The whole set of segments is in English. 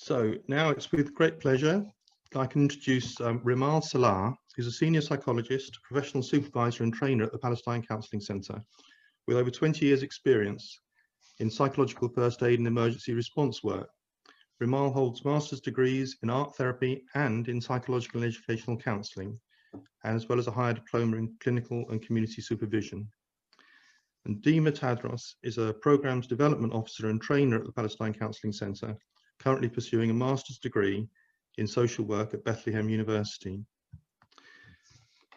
So now it's with great pleasure I can introduce Rimal Salah, who's a senior psychologist, professional supervisor and trainer at the Palestine Counselling Centre, with over 20 years experience in psychological first aid and emergency response work. Rimal holds master's degrees in art therapy and in psychological and educational counselling, as well as a higher diploma in clinical and community supervision. And Dima Tadros is a programs development officer and trainer at the Palestine Counselling Centre, currently pursuing a master's degree in social work at Bethlehem University.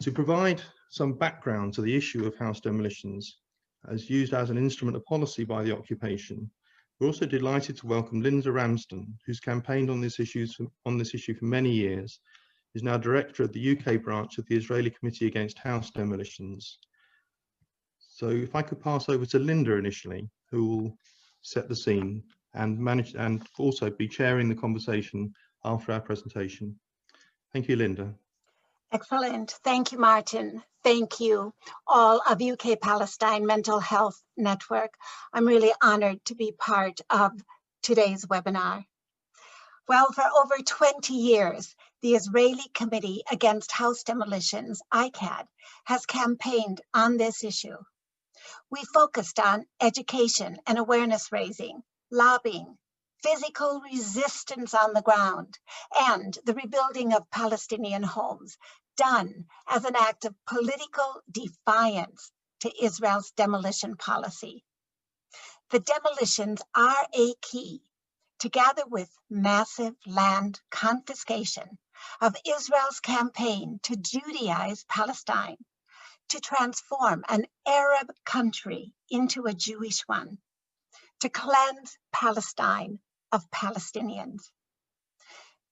To provide some background to the issue of house demolitions as used as an instrument of policy by the occupation, we're also delighted to welcome Linda Ramsden, who's campaigned on this issue for many years, is now director of the UK branch of the Israeli Committee Against House Demolitions. So if I could pass over to Linda initially, who will set the scene and also be chairing the conversation after our presentation. Thank you, Linda. Excellent. Thank you, Martin. Thank you, all of UK-Palestine Mental Health Network. I'm really honored to be part of today's webinar. Well, for over 20 years, the Israeli Committee Against House Demolitions, ICAD, has campaigned on this issue. We focused on education and awareness raising, lobbying, physical resistance on the ground, and the rebuilding of Palestinian homes, done as an act of political defiance to Israel's demolition policy. The demolitions are a key, together with massive land confiscation, of Israel's campaign to Judaize Palestine, to transform an Arab country into a Jewish one, to cleanse Palestine of Palestinians.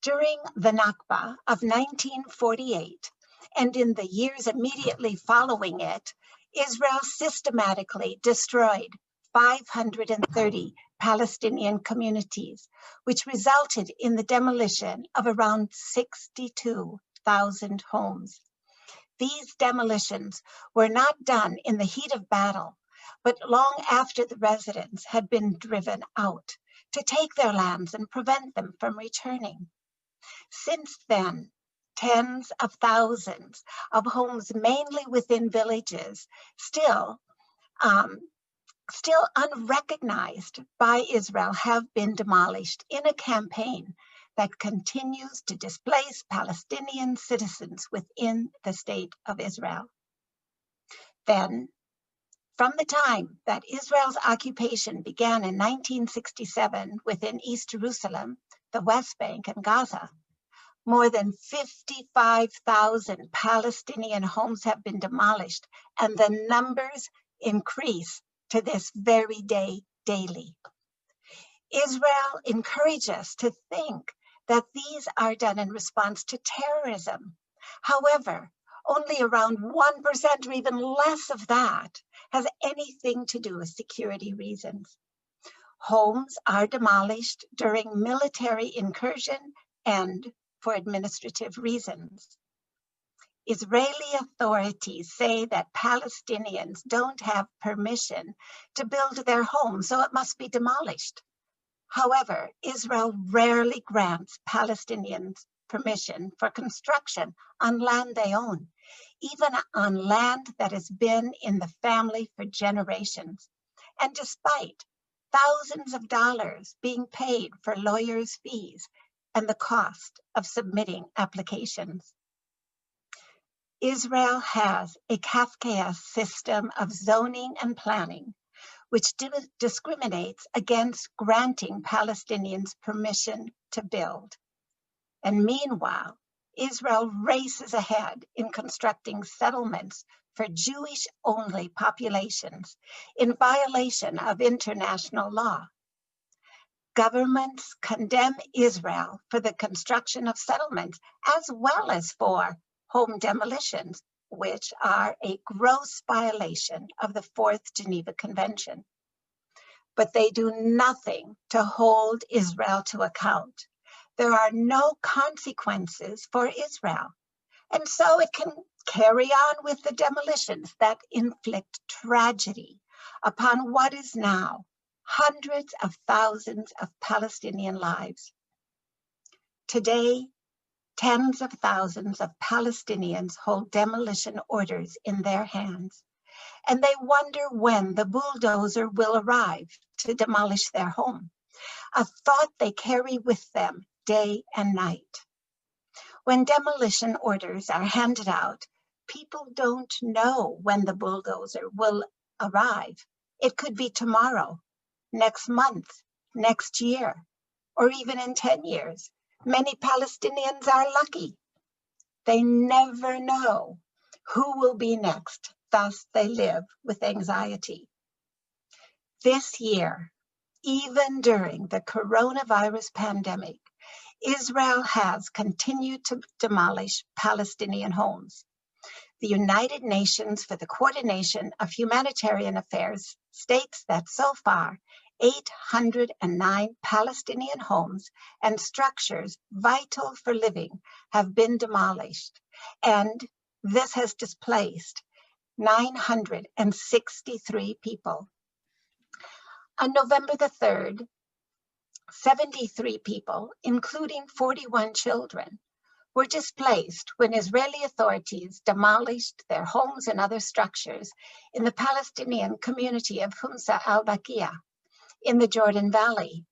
During the Nakba of 1948, and in the years immediately following it, Israel systematically destroyed 530 Palestinian communities, which resulted in the demolition of around 62,000 homes. These demolitions were not done in the heat of battle, but long after the residents had been driven out to take their lands and prevent them from returning. Since then, tens of thousands of homes, mainly within villages, still unrecognized by Israel, have been demolished in a campaign that continues to displace Palestinian citizens within the state of Israel. Then, from the time that Israel's occupation began in 1967 within East Jerusalem, the West Bank, and Gaza, more than 55,000 Palestinian homes have been demolished, and the numbers increase to this very day daily. Israel encourages us to think that these are done in response to terrorism. However, only around 1% or even less of that has anything to do with security reasons. Homes are demolished during military incursion and for administrative reasons. Israeli authorities say that Palestinians don't have permission to build their homes, so it must be demolished. However, Israel rarely grants Palestinians permission for construction on land they own, even on land that has been in the family for generations. And despite thousands of dollars being paid for lawyers' fees and the cost of submitting applications. Israel has a Kafkaesque system of zoning and planning, which discriminates against granting Palestinians permission to build. And meanwhile, Israel races ahead in constructing settlements for Jewish-only populations in violation of international law. Governments condemn Israel for the construction of settlements as well as for home demolitions, which are a gross violation of the Fourth Geneva Convention. But they do nothing to hold Israel to account. There are no consequences for Israel. And so it can carry on with the demolitions that inflict tragedy upon what is now hundreds of thousands of Palestinian lives. Today, tens of thousands of Palestinians hold demolition orders in their hands, and they wonder when the bulldozer will arrive to demolish their home, a thought they carry with them day and night. When demolition orders are handed out, people don't know when the bulldozer will arrive. It could be tomorrow, next month, next year, or even in 10 years. Many Palestinians are lucky. They never know who will be next, thus they live with anxiety. This year, even during the coronavirus pandemic, Israel has continued to demolish Palestinian homes. The United Nations for the Coordination of Humanitarian Affairs states that so far, 809 Palestinian homes and structures vital for living have been demolished, and this has displaced 963 people. On November the 3rd, 73 people, including 41 children, were displaced when Israeli authorities demolished their homes and other structures in the Palestinian community of Humsa al-Baqiya in the Jordan Valley.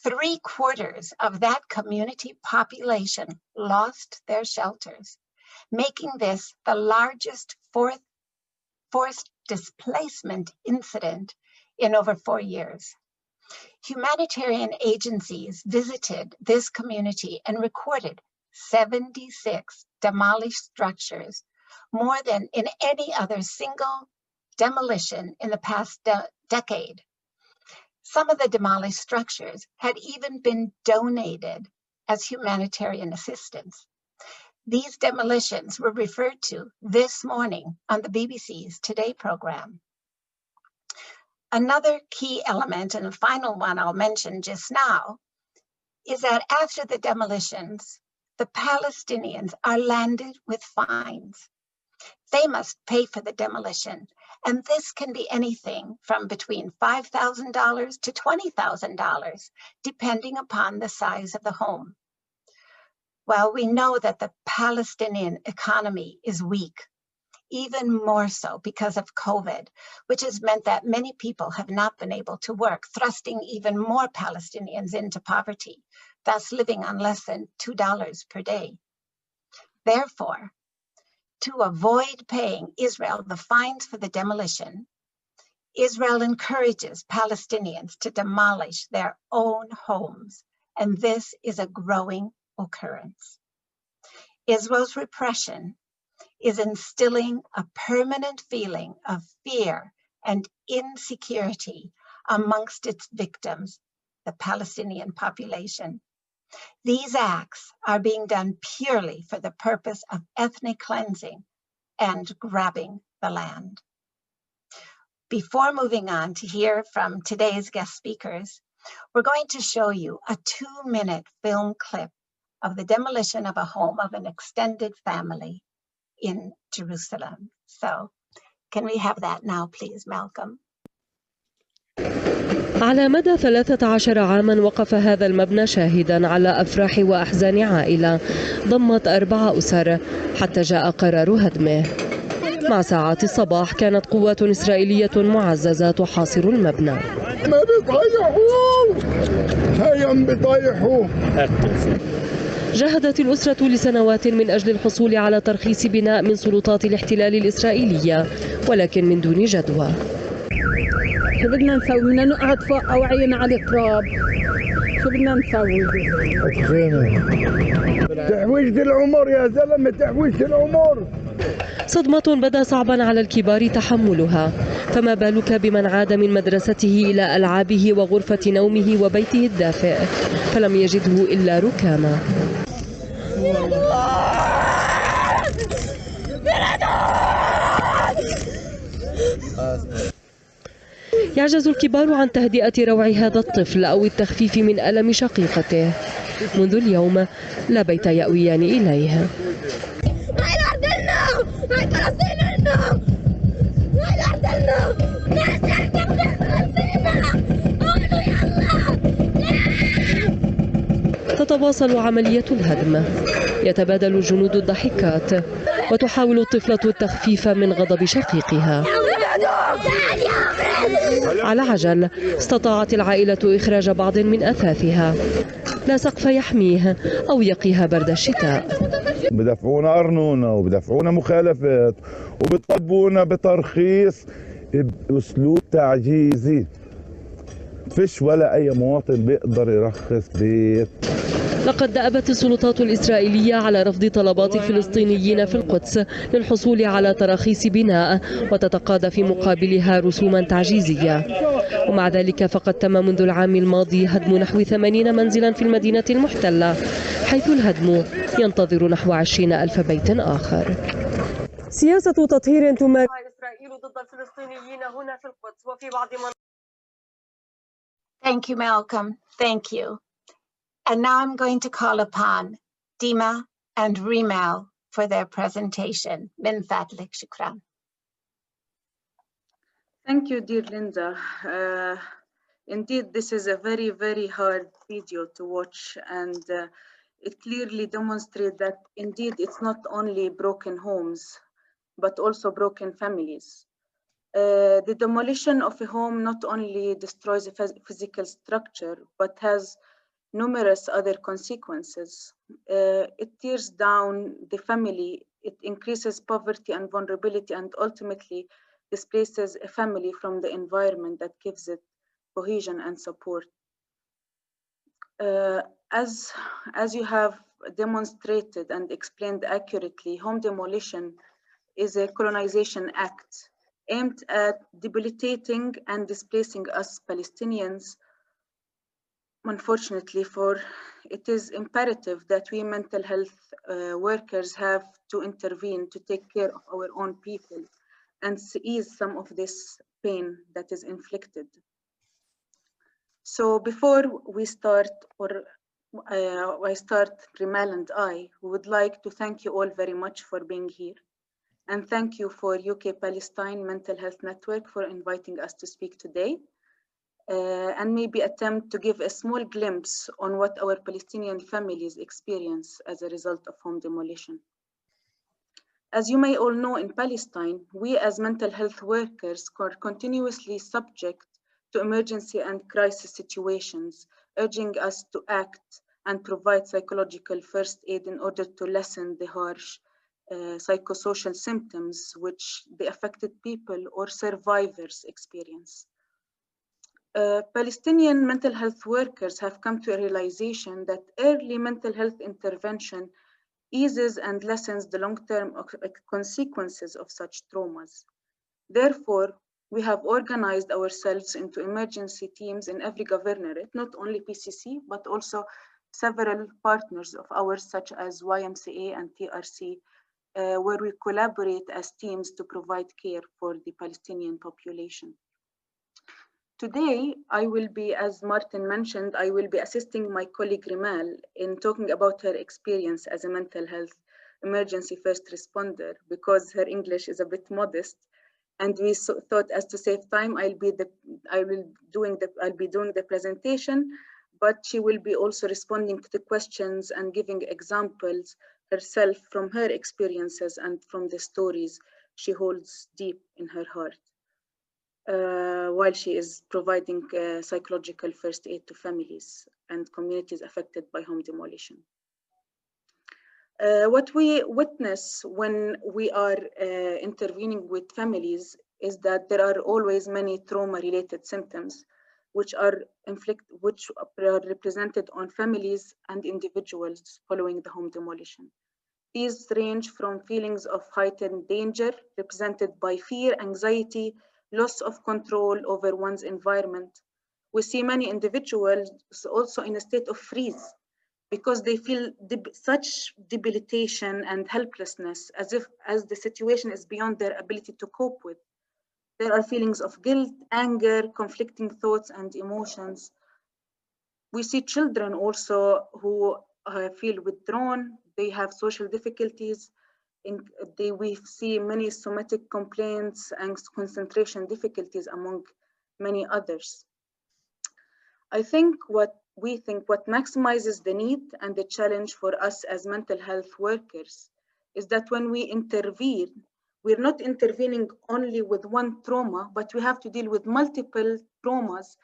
3/4 of that community population lost their shelters, making this the largest forced displacement incident in over 4 years. Humanitarian agencies visited this community and recorded 76 demolished structures, more than in any other single demolition in the past decade. Some of the demolished structures had even been donated as humanitarian assistance. These demolitions were referred to this morning on the BBC's Today program. Another key element, and the final one I'll mention just now, is that after the demolitions, the Palestinians are landed with fines. They must pay for the demolition, and this can be anything from between $5,000 to $20,000, depending upon the size of the home. While we know that the Palestinian economy is weak, even more so because of COVID, which has meant that many people have not been able to work, thrusting even more Palestinians into poverty, thus living on less than $2 per day. Therefore, to avoid paying Israel the fines for the demolition, Israel encourages Palestinians to demolish their own homes, and this is a growing occurrence. Israel's repression is instilling a permanent feeling of fear and insecurity amongst its victims, the Palestinian population. These acts are being done purely for the purpose of ethnic cleansing and grabbing the land. Before moving on to hear from today's guest speakers, we're going to show you a 2-minute film clip of the demolition of a home of an extended family in Jerusalem. So, can we have that now, please, Malcolm? على مدى 13 عاما وقف هذا المبنى شاهدا على أفراح وأحزان عائلة ضمت 4 أسر حتى جاء قرار هدمه. مع ساعات الصباح كانت قوات إسرائيلية معززة تحاصر المبنى. ما بيطيحوا هيا بيطيحوا. جاهدت الأسرة لسنوات من أجل الحصول على ترخيص بناء من سلطات الاحتلال الإسرائيلية، ولكن من دون جدوى. شو بدنا نسوي؟ بدنا نقعد فوق أو عينا على التراب؟ شو بدنا نسوي؟ تحويشة العمر يا زلمة، تحويشة العمر. صدمة بدا صعبا على الكبار تحملها، فما بالك بمن عاد من مدرسته إلى ألعابه وغرفة نومه وبيته الدافئ فلم يجده إلا ركاما. يعجز الكبار عن تهدئة روع هذا الطفل أو التخفيف من ألم شقيقته. منذ اليوم لا بيت يأويان إليه. تتواصل عملية الهدم. يتبادل الجنود الضحكات وتحاول الطفلة التخفيف من غضب شقيقها. على عجل استطاعت العائلة إخراج بعض من أثاثها. لا سقف يحميه أو يقيها برد الشتاء. بدفعونا أرنونة وبدفعونا مخالفات وبيطالبونا بترخيص بأسلوب تعجيزي. فيش ولا أي مواطن بيقدر يرخص بيت. لقد دأبت السلطات الإسرائيلية على رفض طلبات الفلسطينيين في القدس للحصول على تراخيص بناء، وتتقاضى في مقابلها رسوما تعجيزية. ومع ذلك فقد تم منذ العام الماضي هدم نحو 80 منزلا في المدينة المحتلة، حيث الهدم ينتظر نحو 20,000 بيت آخر. سياسة تطهير تمارسها إسرائيل ضد الفلسطينيين هنا في القدس وفي بعض مناطق. Thank you, Malcolm. Thank you. And now I'm going to call upon Dima and Rimal for their presentation. Min fadlik, shukran. Thank you, dear Linda. Indeed, this is a very, very hard video to watch, and it clearly demonstrates that indeed it's not only broken homes, but also broken families. The demolition of a home not only destroys a physical structure, but has numerous other consequences. It tears down the family, it increases poverty and vulnerability, and ultimately displaces a family from the environment that gives it cohesion and support. As you have demonstrated and explained accurately, home demolition is a colonization act aimed at debilitating and displacing us Palestinians. Unfortunately, it is imperative that we mental health workers have to intervene to take care of our own people and ease some of this pain that is inflicted. So before we start, I start, Rimal and I would like to thank you all very much for being here. And thank you for UK-Palestine Mental Health Network for inviting us to speak today. And maybe attempt to give a small glimpse on what our Palestinian families experience as a result of home demolition. As you may all know, in Palestine, we as mental health workers are continuously subject to emergency and crisis situations, urging us to act and provide psychological first aid in order to lessen the harsh psychosocial symptoms which the affected people or survivors experience. Palestinian mental health workers have come to a realization that early mental health intervention eases and lessens the long-term consequences of such traumas. Therefore, we have organized ourselves into emergency teams in every governorate, not only PCC, but also several partners of ours, such as YMCA and TRC, where we collaborate as teams to provide care for the Palestinian population. Today, I will be, as Martin mentioned, I will be assisting my colleague Rimal in talking about her experience as a mental health emergency first responder, because her English is a bit modest, and we thought, as to save time, I'll be doing the presentation, but she will be also responding to the questions and giving examples herself from her experiences and from the stories she holds deep in her heart. While she is providing psychological first aid to families and communities affected by home demolition. What we witness when we are intervening with families is that there are always many trauma-related symptoms which are represented on families and individuals following the home demolition. These range from feelings of heightened danger represented by fear, anxiety, loss of control over one's environment. We see many individuals also in a state of freeze because they feel such debilitation and helplessness as the situation is beyond their ability to cope with. There are feelings of guilt, anger, conflicting thoughts and emotions. We see children also who feel withdrawn, they have social difficulties, we see many somatic complaints and concentration difficulties among many others. I think what we think what maximizes the need and the challenge for us as mental health workers is that when we intervene, we're not intervening only with one trauma, but we have to deal with multiple traumas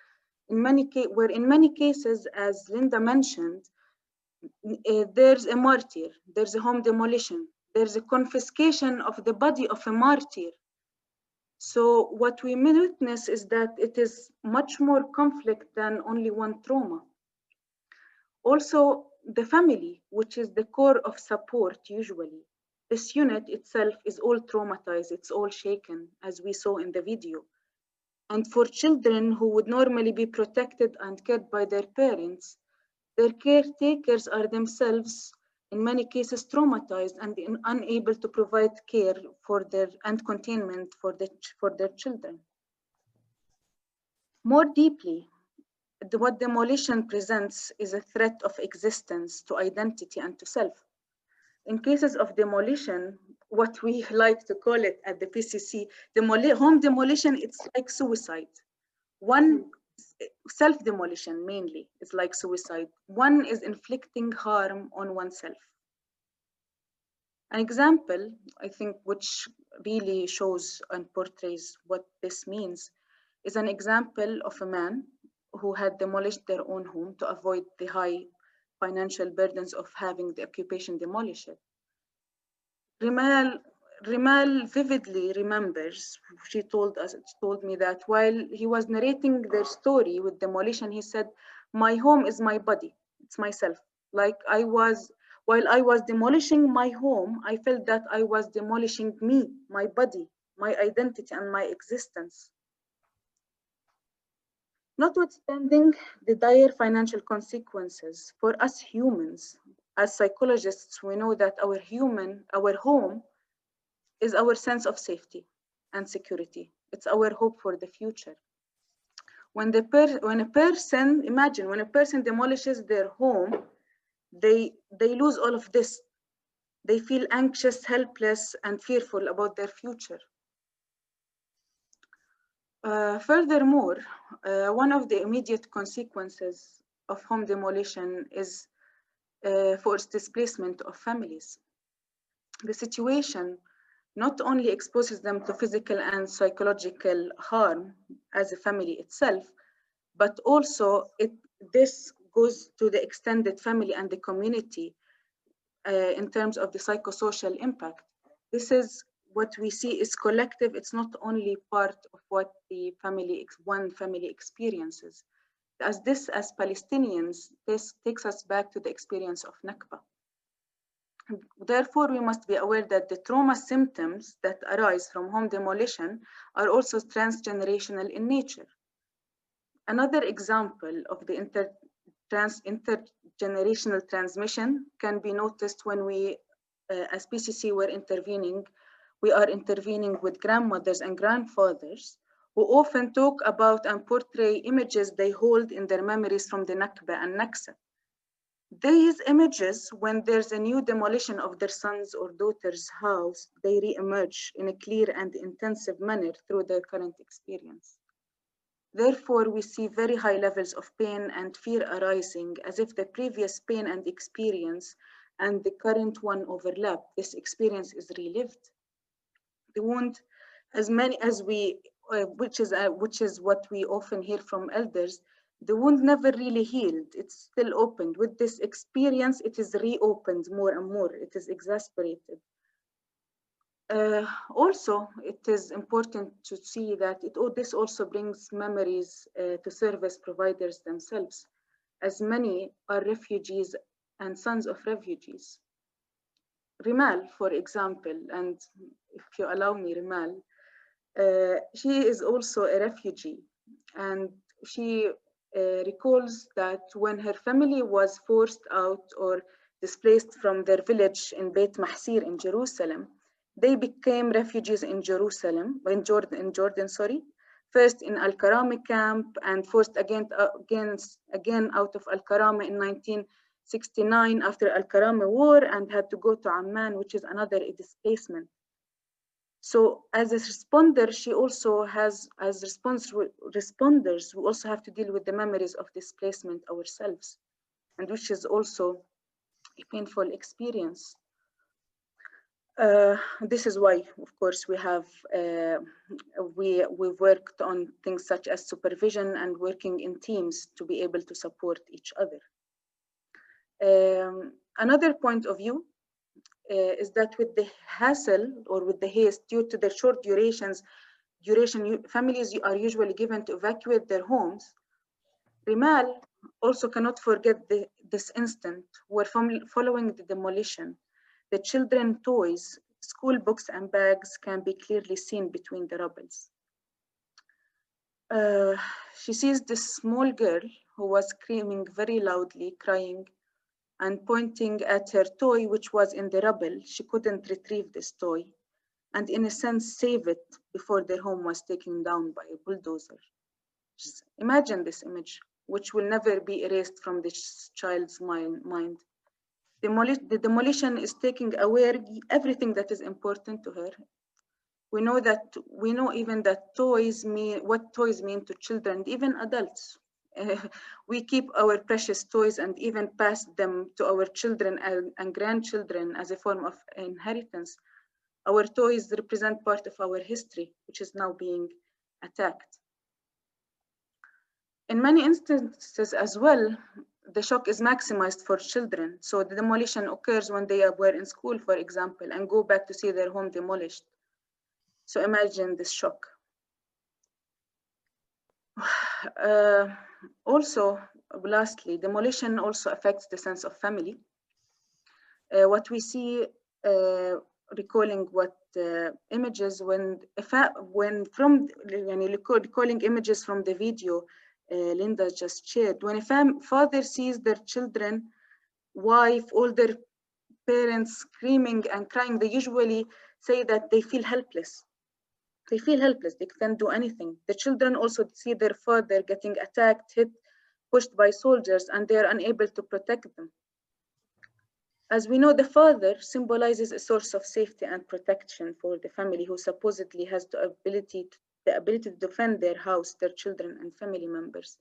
where in many cases, as Linda mentioned, there's a martyr, there's a home demolition, there's a confiscation of the body of a martyr. So what we witness is that it is much more conflict than only one trauma. Also, the family, which is the core of support usually. This unit itself is all traumatized, it's all shaken, as we saw in the video. And for children who would normally be protected and cared by their parents, their caretakers are themselves, in many cases, traumatized and unable to provide care for and containment for their children. More deeply, what demolition presents is a threat of existence to identity and to self. In cases of demolition, what we like to call it at the PCC, home demolition, it's like suicide. One, self-demolition mainly is like suicide. One is inflicting harm on oneself. An example, I think, which really shows and portrays what this means is an example of a man who had demolished their own home to avoid the high financial burdens of having the occupation demolish it. Rimal vividly remembers, she told me that while he was narrating their story with demolition, he said, "My home is my body, it's myself. Like while I was demolishing my home, I felt that I was demolishing me, my body, my identity, and my existence." Notwithstanding the dire financial consequences, for us humans, as psychologists, we know that our home is our sense of safety and security. It's our hope for the future. When a person demolishes their home, they lose all of this. They feel anxious, helpless, and fearful about their future. Furthermore, one of the immediate consequences of home demolition is forced displacement of families. The situation not only exposes them to physical and psychological harm as a family itself, but also this goes to the extended family and the community in terms of the psychosocial impact. This is what we see is collective. It's not only part of what one family experiences. As Palestinians, this takes us back to the experience of Nakba. Therefore, we must be aware that the trauma symptoms that arise from home demolition are also transgenerational in nature. Another example of the intergenerational transmission can be noticed when we, as PCC, we are intervening with grandmothers and grandfathers who often talk about and portray images they hold in their memories from the Nakba and Naksa. These images, when there's a new demolition of their son's or daughter's house, they re-emerge in a clear and intensive manner through their current experience. Therefore, we see very high levels of pain and fear arising, as if the previous pain and experience and the current one overlap. This experience is relived. The wound, which is what we often hear from elders, the wound never really healed. It's still opened. With this experience, it is reopened more and more. It is exacerbated. Also, it is important to see that this also brings memories to service providers themselves, as many are refugees and sons of refugees. Rimal, for example, and if you allow me, Rimal, she is also a refugee, and she recalls that when her family was forced out or displaced from their village in Beit Mahsir in Jerusalem, they became refugees in Jordan, first in Al-Karama camp and forced again out of Al-Karama in 1969 after Al-Karama war, and had to go to Amman, which is another displacement. So as a responder, she also has, as responders, we also have to deal with the memories of displacement ourselves, and which is also a painful experience. This is why, of course, we've worked on things such as supervision and working in teams to be able to support each other. Another point of view is that with the hassle or with the haste due to the short duration, families are usually given to evacuate their homes. Rimal also cannot forget this instant where following the demolition, the children's toys, school books and bags can be clearly seen between the rubbles. She sees this small girl who was screaming very loudly, crying, and pointing at her toy, which was in the rubble. She couldn't retrieve this toy, and in a sense, save it before their home was taken down by a bulldozer. Just imagine this image, which will never be erased from this child's mind. The demolition is taking away everything that is important to her. We know even that toys mean what toys mean to children, even adults. We keep our precious toys and even pass them to our children and grandchildren as a form of inheritance. Our toys represent part of our history, which is now being attacked. In many instances as well, the shock is maximized for children. So the demolition occurs when they were in school, for example, and go back to see their home demolished. So imagine this shock. Also, lastly, demolition also affects the sense of family. What we see, recalling what images recalling images from the video Linda just shared, when a father sees their children, wife, older parents screaming and crying, they usually say that they feel helpless. They feel helpless, they can't do anything. The children also see their father getting attacked, hit, pushed by soldiers, and they are unable to protect them. As we know, the father symbolizes a source of safety and protection for the family who supposedly has the ability to defend their house, their children, and family members.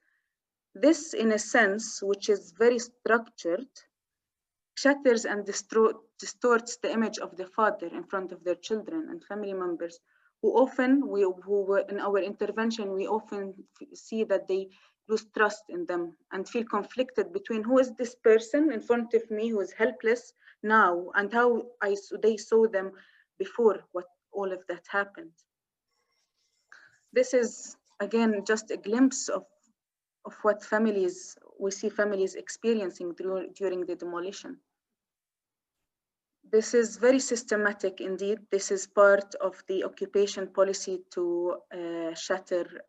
This, in a sense, which is very structured, shatters and distorts the image of the father in front of their children and family members, who in our intervention, we often see that they lose trust in them and feel conflicted between who is this person in front of me who is helpless now and how they saw them before all of that happened. This is, again, just a glimpse of what we see families experiencing during the demolition. This is very systematic indeed. This is part of the occupation policy to shatter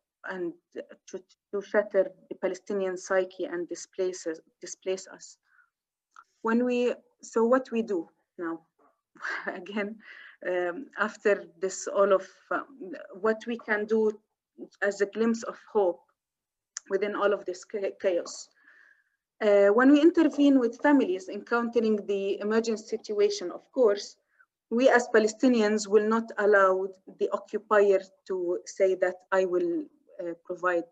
the Palestinian psyche and displace us. So what we do now, again, after this, all of what we can do as a glimpse of hope within all of this chaos. When we intervene with families encountering the emergency situation, of course, we as Palestinians will not allow the occupier to say that I will provide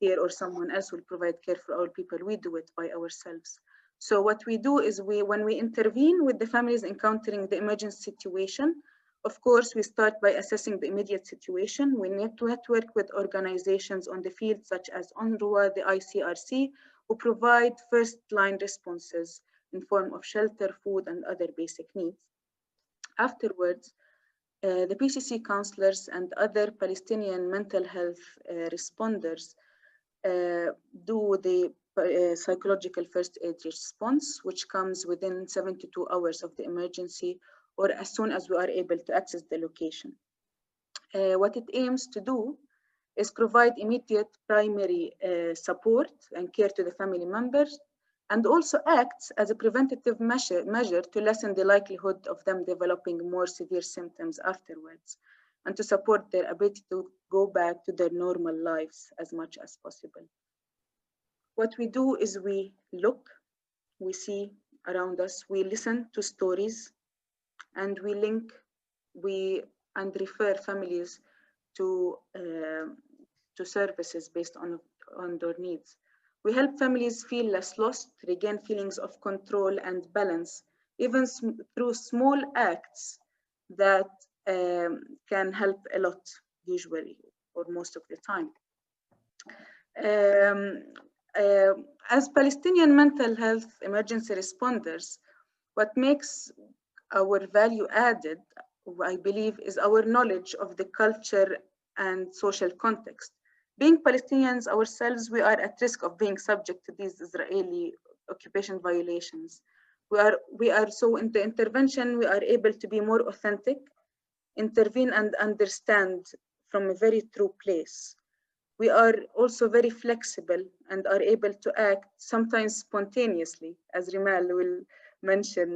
care or someone else will provide care for our people. We do it by ourselves. So what we do is when we intervene with the families encountering the emergency situation, of course, we start by assessing the immediate situation. We need to network with organizations on the field, such as UNRWA, the ICRC, who provide first-line responses in form of shelter, food, and other basic needs. Afterwards, the PCC counselors and other Palestinian mental health responders do the psychological first aid response, which comes within 72 hours of the emergency or as soon as we are able to access the location. What it aims to do is provide immediate primary support and care to the family members, and also acts as a preventative measure to lessen the likelihood of them developing more severe symptoms afterwards, and to support their ability to go back to their normal lives as much as possible. What we do is we look, we see around us, we listen to stories, and we and refer families to services based on their needs. We help families feel less lost, regain feelings of control and balance, even through small acts that can help a lot, usually, or most of the time. As Palestinian mental health emergency responders, what makes our value added, I believe, is our knowledge of the culture and social context. Being Palestinians ourselves, we are at risk of being subject to these Israeli occupation violations. We are so in the intervention, we are able to be more authentic, intervene and understand from a very true place. We are also very flexible and are able to act sometimes spontaneously, as Rimal will mention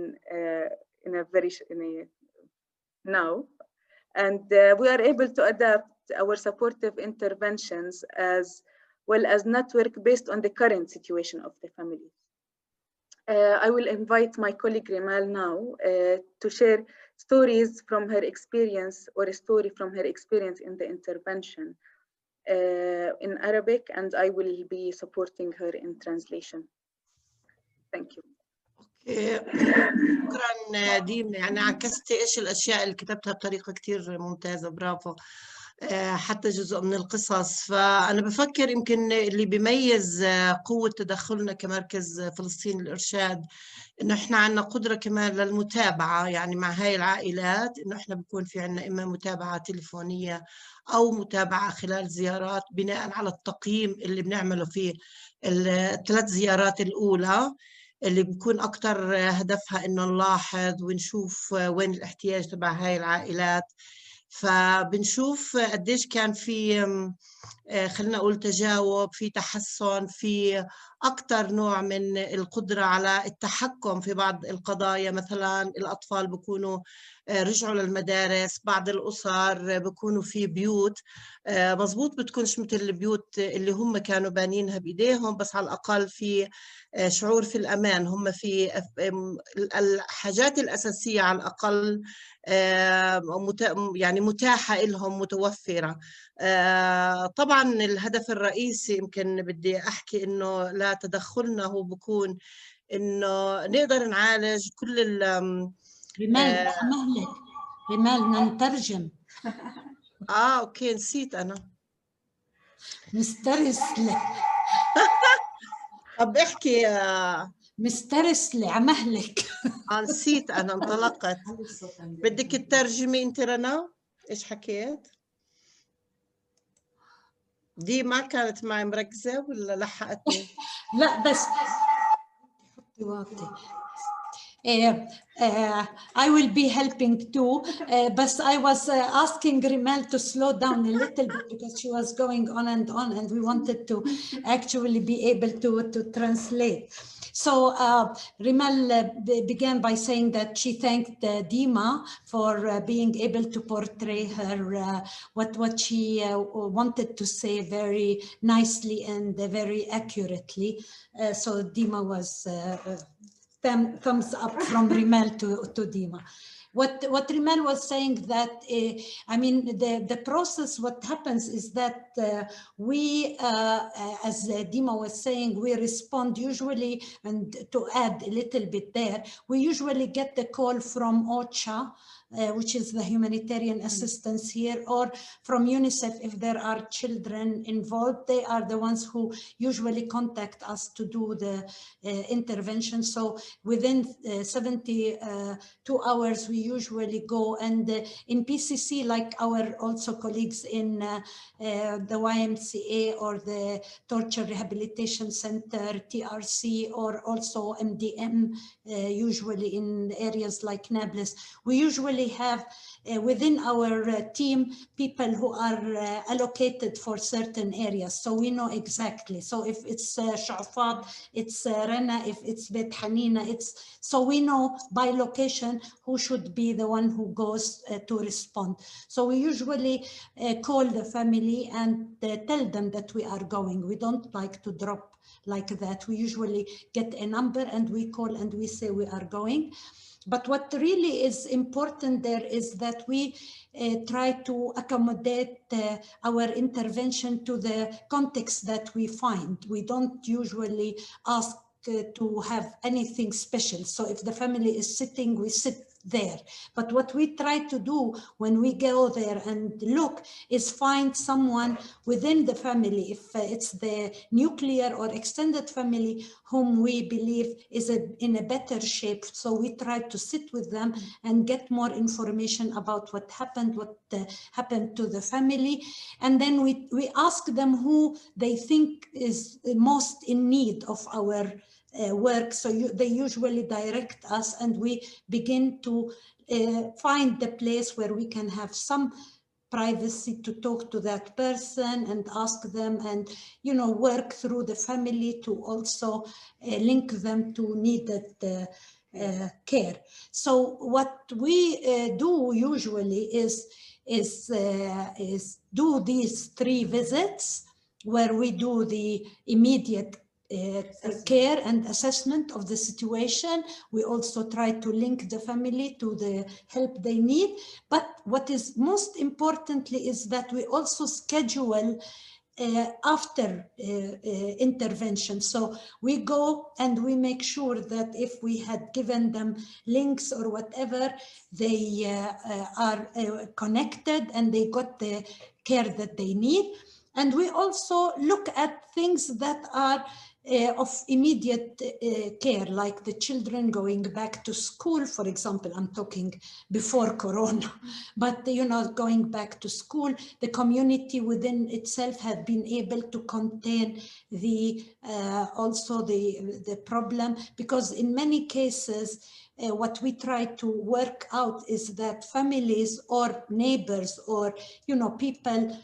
now. And we are able to adapt our supportive interventions as well as network based on the current situation of the family. I will invite my colleague Rimal now to share stories from her experience, or a story from her experience in the intervention in Arabic, and I will be supporting her in translation. Thank you. شكرا ديم، يعني عكستي ايش الاشياء اللي كتبتها بطريقه كتير ممتازه، برافو. حتى جزء من القصص. فانا بفكر يمكن اللي بيميز قوه تدخلنا كمركز فلسطين للارشاد انه احنا عندنا قدره كمان للمتابعه، يعني مع هاي العائلات انه احنا بكون في عندنا اما متابعه تليفونيه او متابعه خلال زيارات بناء على التقييم اللي بنعمله في الثلاث زيارات الاولى، اللي بيكون أكتر هدفها إنه نلاحظ ونشوف وين الاحتياج تبع هاي العائلات. فبنشوف قديش كان في خلينا نقول تجاوب، في تحسن، في أكتر نوع من القدرة على التحكم في بعض القضايا. مثلا الأطفال بيكونوا رجعوا للمدارس، بعض الأسر بيكونوا في بيوت مزبوط بتكونش مثل البيوت اللي هم كانوا بانينها بإيديهم، بس على الأقل في شعور في الأمان، هم في الحاجات الأساسية على الأقل يعني متاحة لهم، متوفرة. طبعا الهدف الرئيسي يمكن بدي أحكي إنه لا تدخلنا هو بكون إنه نقدر نعالج كل رمال مهلك، رمال نترجم. أوكي نسيت أنا مسترسلة. طب احكي مسترسلة عمهلك. نسيت أنا انطلقت. بدك تترجمي أنت رنا؟ إيش حكيت؟ دي ما كانت معي مركزة ولا لحقتني؟ لا بس حطي واطي. I will be helping too, but I was asking Rimal to slow down a little bit because she was going on, and we wanted to actually be able to translate. So Rimal began by saying that she thanked Dima for being able to portray her what she wanted to say very nicely and very accurately. So Dima was thumbs up from Rimal to Dima. What Rimal was saying that, I mean, the process, what happens is that we, as Dima was saying, we respond usually, and to add a little bit there, we usually get the call from OCHA, which is the humanitarian assistance here, or from UNICEF if there are children involved. They are the ones who usually contact us to do the intervention. So within 72 hours, we usually go, and in PCC, like our also colleagues in the YMCA or the Torture Rehabilitation Center, TRC, or also MDM, usually in areas like Nablus, we usually have within our team people who are allocated for certain areas, so we know exactly. So if it's Shafat, it's Rana, if it's Bet Hanina, it's, so we know by location who should should be the one who goes to respond. So we usually call the family and tell them that we are going. We don't like to drop like that. We usually get a number and we call and we say we are going. But what really is important there is that we try to accommodate our intervention to the context that we find. We don't usually ask to have anything special. So if the family is sitting, we sit there. But what we try to do when we go there and look is find someone within the family, if it's the nuclear or extended family, whom we believe is in a better shape. So we try to sit with them and get more information about what happened to the family. And then we ask them who they think is most in need of our work. So they usually direct us and we begin to find the place where we can have some privacy to talk to that person and ask them and, you know, work through the family to also link them to needed care. So what we do usually is do these 3 visits where we do the immediate care and assessment of the situation. We also try to link the family to the help they need. But what is most importantly is that we also schedule after intervention. So we go and we make sure that if we had given them links or whatever, they are connected and they got the care that they need. And we also look at things that are of immediate care, like the children going back to school, for example. I'm talking before Corona, but you know, going back to school, the community within itself had been able to contain the also the problem, because in many cases what we try to work out is that families or neighbors or, you know, people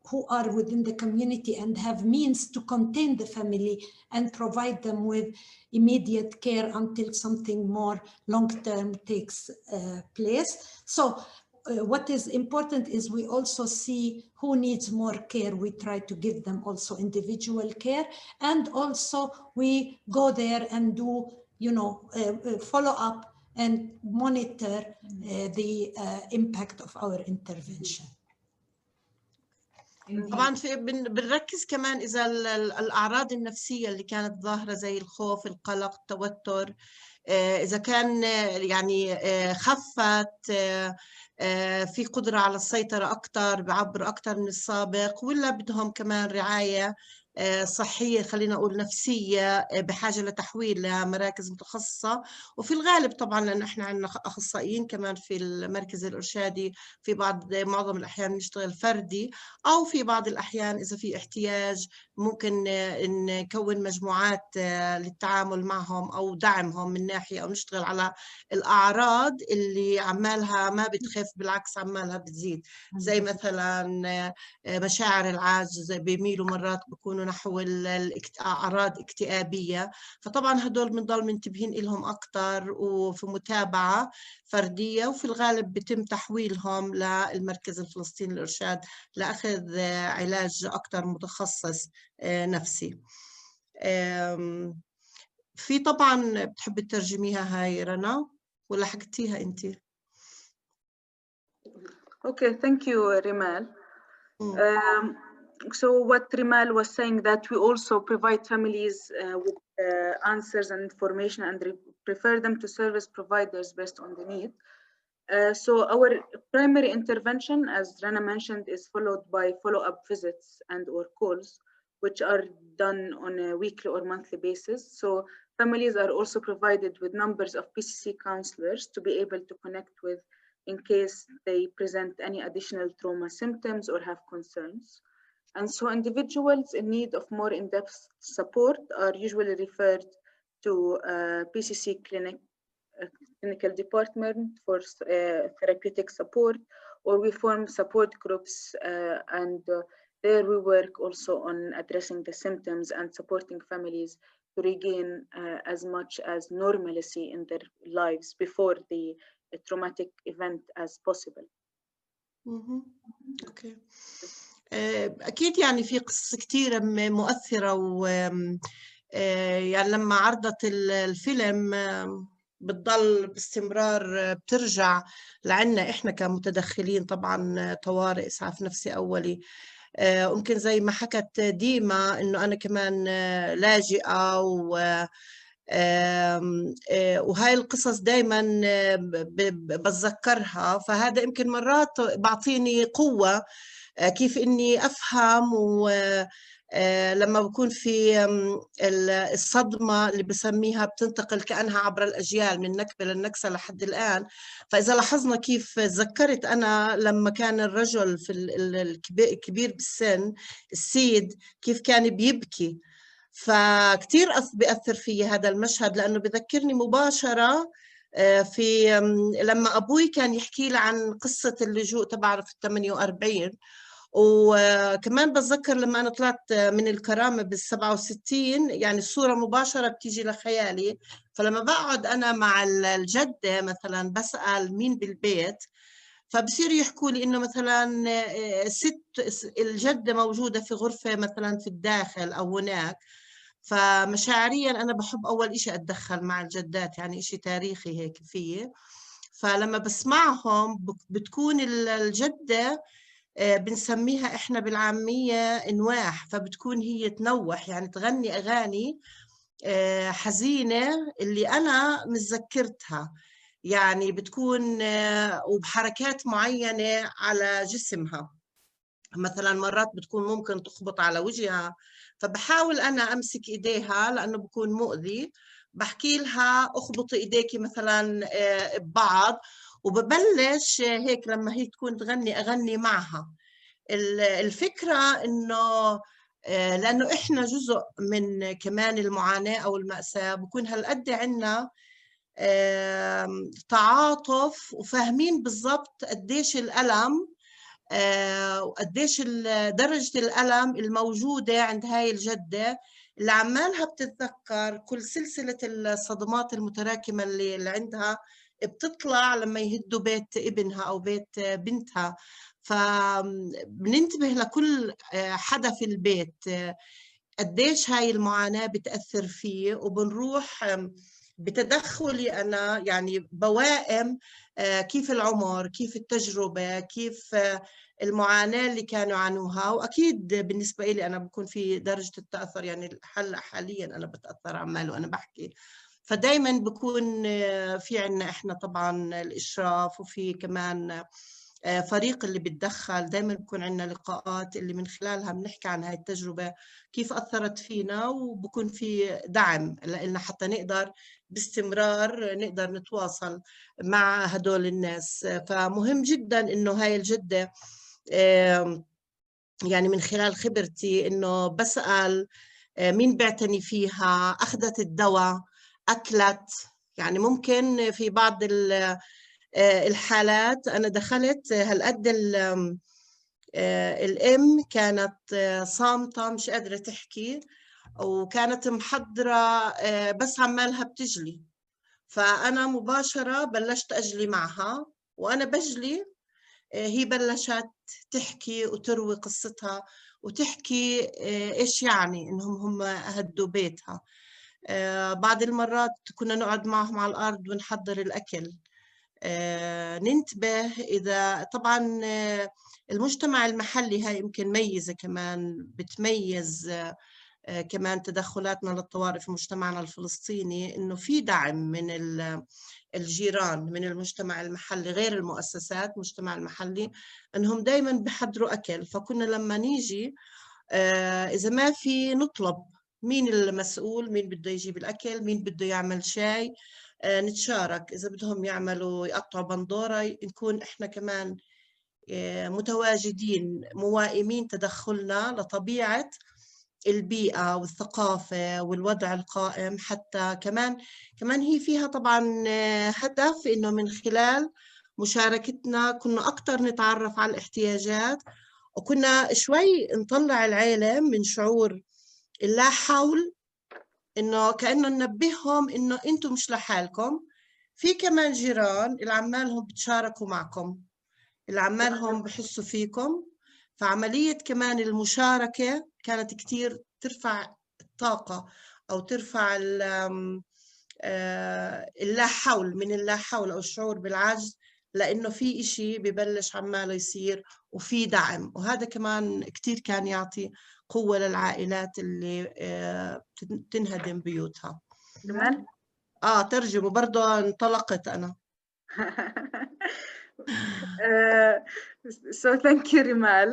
who are within the community and have means to contain the family and provide them with immediate care until something more long-term takes place. So what is important is we also see who needs more care. We try to give them also individual care, and also we go there and do, you know, follow up and monitor the impact of our intervention. طبعا بنركز كمان إذا الأعراض النفسية اللي كانت ظاهرة زي الخوف، القلق، التوتر، إذا كان يعني خفت، في قدرة على السيطرة أكتر، بعبر أكتر من السابق، ولا بدهم كمان رعاية صحية، خلينا نقول نفسية، بحاجة لتحويل لمراكز متخصصة. وفي الغالب طبعا لأن احنا عندنا أخصائيين كمان في المركز الإرشادي، في معظم الأحيان نشتغل فردي، أو في بعض الأحيان إذا في احتياج ممكن نكون مجموعات للتعامل معهم أو دعمهم من ناحية، أو نشتغل على الأعراض اللي عمالها ما بتخف، بالعكس عمالها بتزيد، زي مثلا مشاعر العجز، بيميلوا مرات بيكونوا نحو الأعراض اكتئابية. فطبعا هدول بنضل منتبهين إلهم أكتر وفي متابعة فردية، وفي الغالب بيتم تحويلهم للمركز الفلسطيني للإرشاد لأخذ علاج أكتر متخصص نفسي. في طبعا بتحب تترجميها هاي رنا ولا حكيتيها أنت؟ Okay, thank you, Rimal. So what Rimal was saying, that we also provide families with answers and information and refer them to service providers based on the need. So our primary intervention, as Rana mentioned, is followed by follow-up visits and or calls, which are done on a weekly or monthly basis. So families are also provided with numbers of PCC counselors to be able to connect with in case they present any additional trauma symptoms or have concerns. And so individuals in need of more in-depth support are usually referred to PCC clinical department for therapeutic support, or we form support groups and there we work also on addressing the symptoms and supporting families to regain as much as normalcy in their lives before the traumatic event as possible. أوكي. أكيد يعني في قصص كتيرة مؤثرة، و يعني لما عرضت الفيلم بتضل باستمرار بترجع لعنا إحنا كمتدخلين، طبعا طوارئ إسعاف نفسي أولي. ممكن زي ما حكت ديما إنه أنا كمان لاجئة، وهاي القصص دايما بتذكرها، فهذا يمكن مرات بعطيني قوة كيف إني أفهم، ولما بكون في الصدمة اللي بسميها بتنتقل كأنها عبر الأجيال من نكبة للنكسة لحد الآن. فإذا لاحظنا كيف تذكرت أنا لما كان الرجل في الكبير بالسن السيد كيف كان بيبكي، فكتير بيأثر في هذا المشهد، لأنه بذكرني مباشرة في لما أبوي كان يحكي لي عن قصة اللجوء تبعه في 48. وكمان بتذكر لما أنا طلعت من الكرامة بال67، يعني الصورة مباشرة بتيجي لخيالي. فلما بقعد أنا مع الجدة مثلا بسأل مين بالبيت، فبصير يحكوا لي إنه مثلا الجدة موجودة في غرفة مثلا في الداخل أو هناك. فمشاعريا أنا بحب أول إشي أتدخل مع الجدات، يعني إشي تاريخي هيك فيه. فلما بسمعهم بتكون الجدة بنسميها إحنا بالعامية نواح، فبتكون هي تنوح يعني تغني أغاني حزينة اللي أنا متذكرتها، يعني بتكون وبحركات معينة على جسمها. مثلا مرات بتكون ممكن تخبط على وجهها، فبحاول أنا أمسك إيديها لأنه بكون مؤذي، بحكي لها أخبطي إيديكي مثلا ببعض، وببلش هيك لما هي تكون تغني أغني معها. الفكرة إنه لأنه إحنا جزء من كمان المعاناة أو المأساة، بكون هالقد عنا تعاطف وفاهمين بالضبط قديش الألم وقديش درجة الألم الموجودة عند هاي الجدة اللي عمالها بتتذكر كل سلسلة الصدمات المتراكمة اللي عندها بتطلع لما يهدوا بيت ابنها أو بيت بنتها. فبننتبه لكل حدا في البيت قديش هاي المعاناة بتأثر فيه، وبنروح بتدخلي أنا يعني بوائم كيف العمر، كيف التجربة، كيف المعاناة اللي كانوا يعانوها. وأكيد بالنسبة لي أنا بكون في درجة التأثر، يعني حاليا أنا بتأثر عمال وأنا بحكي. فدايما بكون في عنا إحنا طبعا الإشراف، وفي كمان فريق اللي بتدخل. دايما بكون عندنا لقاءات اللي من خلالها بنحكي عن هاي التجربة كيف أثرت فينا، وبكون في دعم لنا حتى نقدر باستمرار نقدر نتواصل مع هدول الناس. فمهم جدا إنه هاي الجدة يعني من خلال خبرتي إنه بسأل مين بيعتني فيها، أخذت الدواء، أكلت. يعني ممكن في بعض الحالات أنا دخلت هالقد الأم كانت صامتة مش قادرة تحكي، وكانت محضرة بس عمالها بتجلي. فأنا مباشرة بلشت أجلي معها، وأنا بجلي هي بلشت تحكي وتروي قصتها وتحكي إيش يعني إنهم هم هدوا بيتها. بعض المرات كنا نقعد معهم على الأرض ونحضر الأكل. ننتبه إذا طبعا المجتمع المحلي هاي يمكن ميزة كمان بتميز كمان تدخلاتنا للطوارئ في مجتمعنا الفلسطيني، إنه في دعم من الجيران من المجتمع المحلي غير المؤسسات. المجتمع المحلي إنهم دايما بحضروا أكل، فكنا لما نيجي إذا ما في نطلب مين المسؤول، مين بده يجيب الأكل، مين بده يعمل شاي، نتشارك. إذا بدهم يعملوا يقطعوا بندورة نكون إحنا كمان متواجدين موائمين تدخلنا لطبيعة البيئة والثقافة والوضع القائم. حتى كمان هي فيها طبعا هدف إنه من خلال مشاركتنا كنا أكتر نتعرف على الاحتياجات، وكنا شوي نطلع العالم من شعور اللا حول إنه كأنه ننبههم إنه أنتم مش لحالكم، في كمان جيران العمالهم بتشاركوا معكم، العمالهم بحسوا فيكم. فعملية كمان المشاركة كانت كتير ترفع الطاقة أو ترفع اللا حول، من اللا حول أو الشعور بالعجز، لأنه في إشي ببلش عماله يصير وفي دعم. وهذا كمان كتير كان يعطي قوة للعائلات اللي تنهدم بيوتها. كمان ترجمة برضه انطلقت أنا. So thank you, Rimal.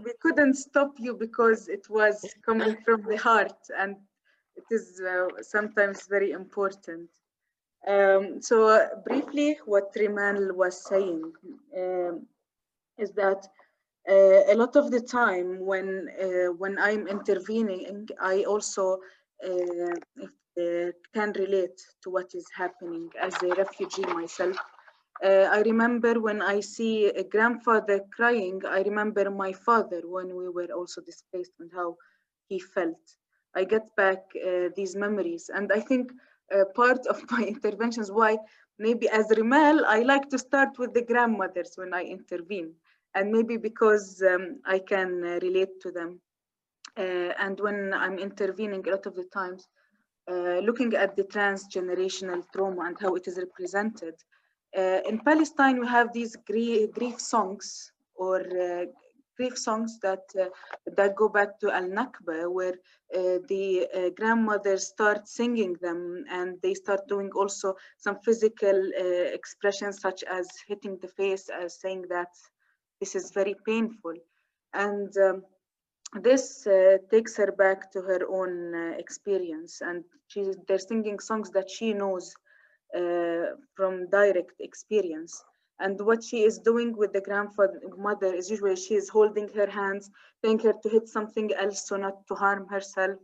We couldn't stop you because it was coming from the heart, and it is sometimes very important. So briefly, what Rimal was saying is that a lot of the time when I'm intervening, I also can relate to what is happening as a refugee myself. I remember when I see a grandfather crying, I remember my father when we were also displaced and how he felt. I get back these memories, and I think part of my interventions, why maybe as Rimal, I like to start with the grandmothers when I intervene, and maybe because I can relate to them. And when I'm intervening, a lot of the times, looking at the transgenerational trauma and how it is represented. In Palestine, we have these grief songs or grief songs that go back to Al-Nakba, where the grandmothers start singing them, and they start doing also some physical expressions such as hitting the face, as saying that this is very painful. And this takes her back to her own experience, and they're singing songs that she knows from direct experience. And what she is doing with the grandmother is usually she is holding her hands, telling her to hit something else so not to harm herself.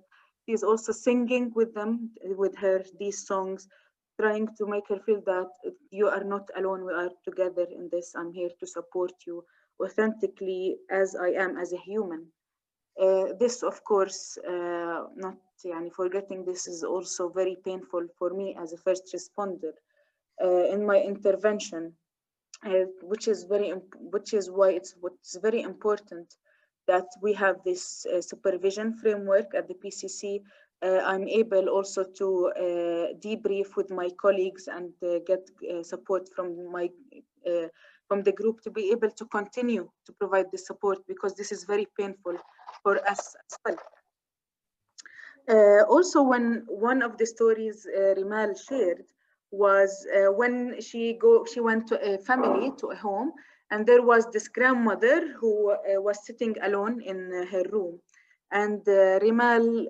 She is also singing with them, with her, these songs, trying to make her feel that you are not alone, we are together in this, I'm here to support you authentically as I am, as a human. This, of course, not forgetting, this is also very painful for me as a first responder in my intervention, which is why what's very important that we have this supervision framework at the PCC. I'm able also to debrief with my colleagues and get support from the group to be able to continue to provide the support, because this is very painful for us as well. Also, when one of the stories Rimal shared was when she went to a family, to a home, and there was this grandmother who was sitting alone in her room. And Rimal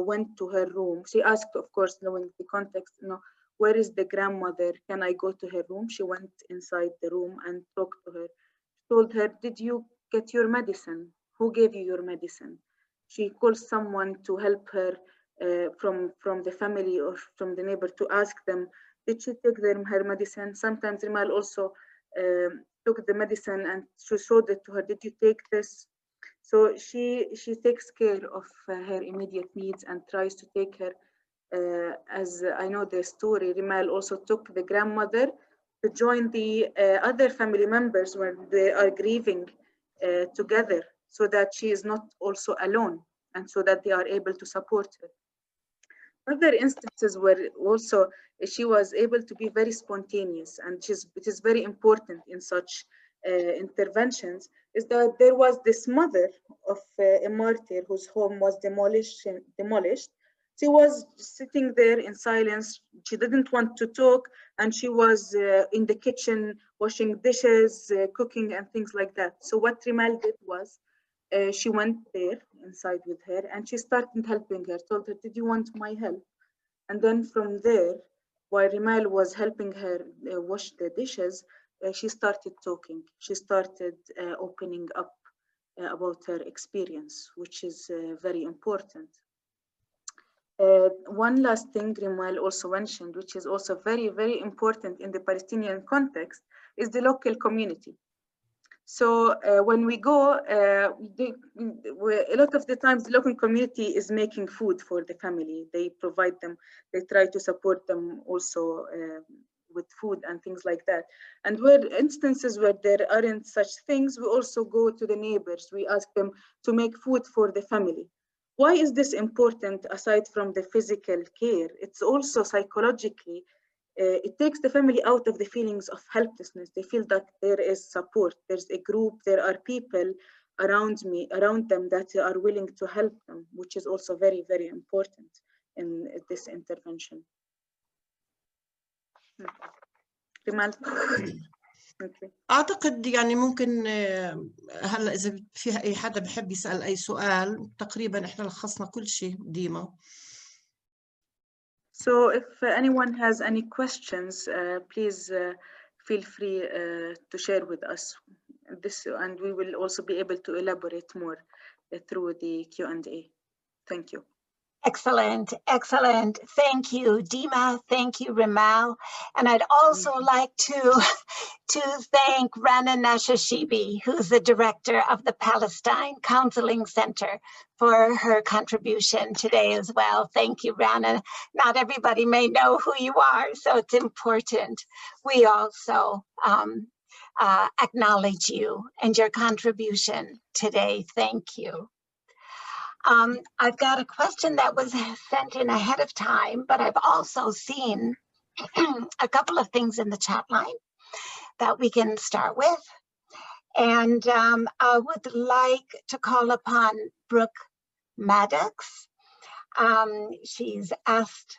went to her room. She asked, of course, knowing the context, where is the grandmother? Can I go to her room? She went inside the room and talked to her. She told her, did you get your medicine? Who gave you your medicine? She called someone to help her from the family or from the neighbor to ask them, did she take her medicine? Sometimes Rimal also took the medicine and she showed it to her, did you take this? So she takes care of her immediate needs and tries to take her, as I know the story, Rimal also took the grandmother to join the other family members when they are grieving together, so that she is not also alone, and so that they are able to support her. Other instances where also she was able to be very spontaneous, and it is very important in such interventions, is that there was this mother of a martyr whose home was demolished. She was sitting there in silence. She didn't want to talk, and she was in the kitchen washing dishes, cooking, and things like that. So what Rimal did was, she went there inside with her, and she started helping her, told her, did you want my help? And then from there, while Rimal was helping her wash the dishes, she started talking. She started opening up about her experience, which is very important. One last thing Rimal also mentioned, which is also very, very important in the Palestinian context, is the local community. So when we go, a lot of the times the local community is making food for the family. They provide them, they try to support them also with food and things like that. And where instances where there aren't such things, we also go to the neighbors. We ask them to make food for the family. Why is this important aside from the physical care? It's also psychologically, it takes the family out of the feelings of helplessness. They feel that there is support, there's a group, there are people around them that are willing to help them, which is also very, very important in this intervention. Rimal. أعتقد يعني ممكن هلا إذا في أي حدا بحب يسأل أي سؤال تقريبا إحنا لخصنا كل شيء ديما. So if anyone has any questions, please feel free to share with us this, and we will also be able to elaborate more through the Q&A. Thank you. Excellent, excellent. Thank you, Dima. Thank you, Rimal. And I'd also like to thank Rana Nashashibi, who's the director of the Palestine Counseling Center, for her contribution today as well. Thank you, Rana. Not everybody may know who you are, so it's important. We also acknowledge you and your contribution today. Thank you. I've got a question that was sent in ahead of time, but I've also seen a couple of things in the chat line that we can start with. And I would like to call upon Brooke Maddox. She's asked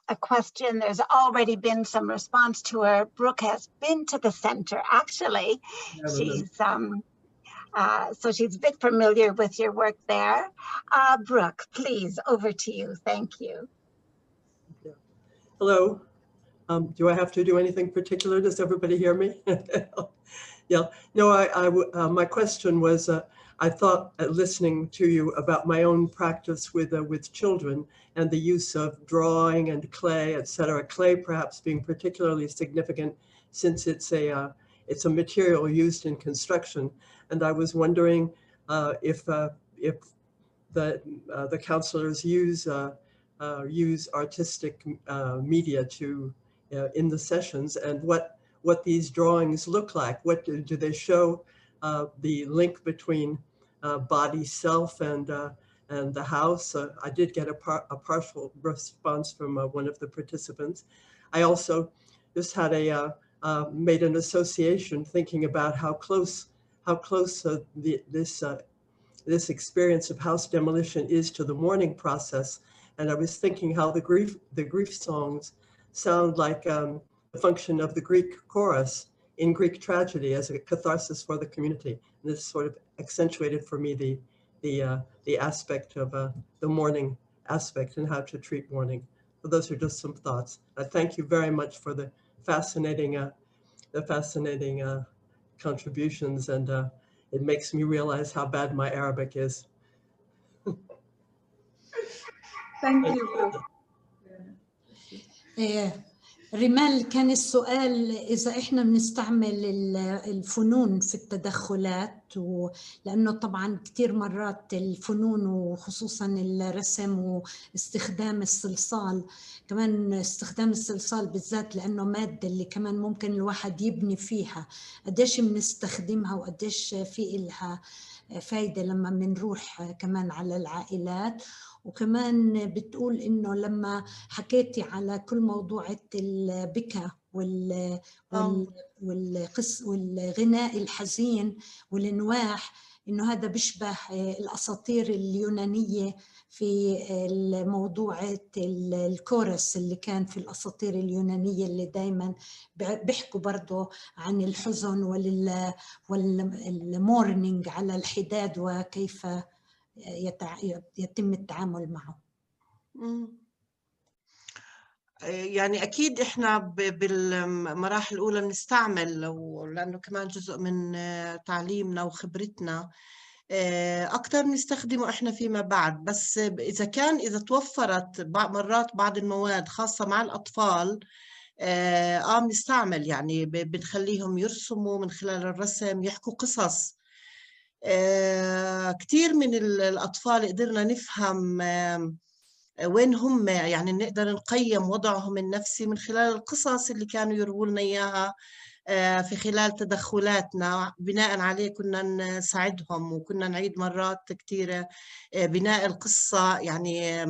a question. There's already been some response to her. Brooke has been to the center, actually. She's so she's a bit familiar with your work there. Brooke, please, over to you. Thank you. Yeah. Hello. Do I have to do anything particular? Does everybody hear me? Yeah. No, my question was, I thought listening to you about my own practice with children and the use of drawing and clay, etc. Clay perhaps being particularly significant since it's a material used in construction. And I was wondering if the counselors use artistic media to in the sessions, and what these drawings look like. What do they show? The link between body self and the house. I did get a partial response from one of the participants. I also just had made an association thinking about how close this experience of house demolition is to the mourning process. And I was thinking how the grief songs sound like the function of the Greek chorus in Greek tragedy as a catharsis for the community. And this sort of accentuated for me the aspect of the mourning aspect and how to treat mourning. So those are just some thoughts. I thank you very much for the fascinating contributions, and it makes me realize how bad my Arabic is. Thank you. ريمال، كان السؤال إذا إحنا بنستعمل الفنون في التدخلات، لأنه طبعاً كتير مرات الفنون وخصوصاً الرسم واستخدام الصلصال، كمان استخدام الصلصال بالذات لأنه مادة اللي كمان ممكن الواحد يبني فيها، قديش بنستخدمها وقديش في إلها فايدة لما بنروح كمان على العائلات. وكمان بتقول إنه لما حكيتي على كل موضوع البكا والغناء الحزين والنواح، إنه هذا بيشبه الأساطير اليونانية في الموضوع الكورس اللي كان في الأساطير اليونانية، اللي دايما بيحكوا برضو عن الحزن والمورنينج على الحداد وكيف يتم التعامل معه. يعني أكيد إحنا بالمراحل الأولى بنستعمل، لأنه كمان جزء من تعليمنا وخبرتنا أكتر نستخدمه إحنا فيما بعد. بس إذا توفرت مرات بعض المواد خاصة مع الأطفال بنستعمل يعني بنخليهم يرسموا من خلال الرسم، يحكوا قصص. كتير من الأطفال قدرنا نفهم وين هم، يعني نقدر نقيم وضعهم النفسي من خلال القصص اللي كانوا يرووا لنا إياها في خلال تدخلاتنا. بناء عليه كنا نساعدهم، وكنا نعيد مرات كتيرة بناء القصة. يعني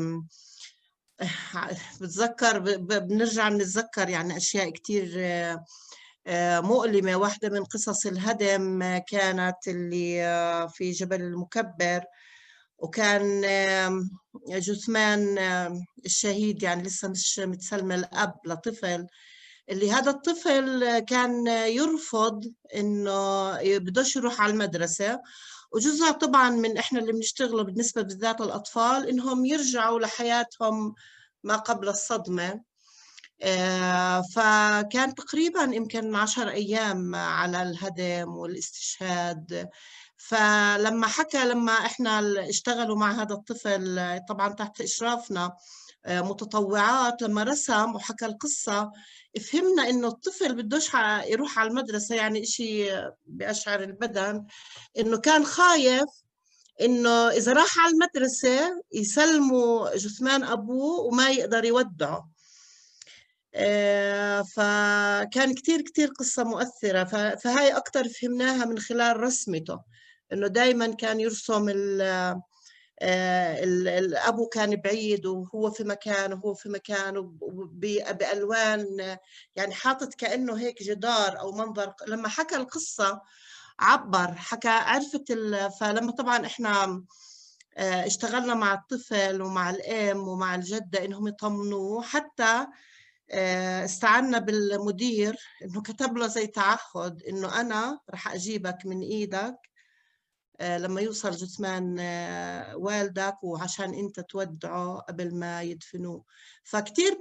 بتذكر بنرجع بنتذكر يعني أشياء كتير مؤلمة. واحدة من قصص الهدم كانت اللي في جبل المكبر، وكان جثمان الشهيد يعني لسه مش متسلمة الأب لطفل، اللي هذا الطفل كان يرفض إنه بدوش يروح على المدرسة. وجزء طبعا من إحنا اللي بنشتغله بالنسبة بالذات للأطفال إنهم يرجعوا لحياتهم ما قبل الصدمة. فكان تقريبا يمكن 10 أيام على الهدم والاستشهاد. فلما حكى، لما إحنا اشتغلوا مع هذا الطفل طبعا تحت إشرافنا متطوعات، لما رسم وحكى القصة فهمنا إنه الطفل بدوش يروح على المدرسة، يعني إشي بأشعر البدن، إنه كان خايف إنه إذا راح على المدرسة يسلموا جثمان أبوه وما يقدر يودعه. فكان كتير قصة مؤثرة. فهاي أكتر فهمناها من خلال رسمته، إنه دايما كان يرسم الأبو كان بعيد وهو في مكان وهو في مكان بألوان، يعني حاطط كأنه هيك جدار أو منظر. لما حكى القصة عبر، حكى عرفت فلما طبعا إحنا اشتغلنا مع الطفل ومع الأم ومع الجدة إنهم يطمنوه، حتى استعنا بالمدير إنه كتب له زي تعهد إنه أنا رح أجيبك من إيدك لما يوصل جثمان والدك، وعشان أنت تودعه قبل ما يدفنوه. فكتير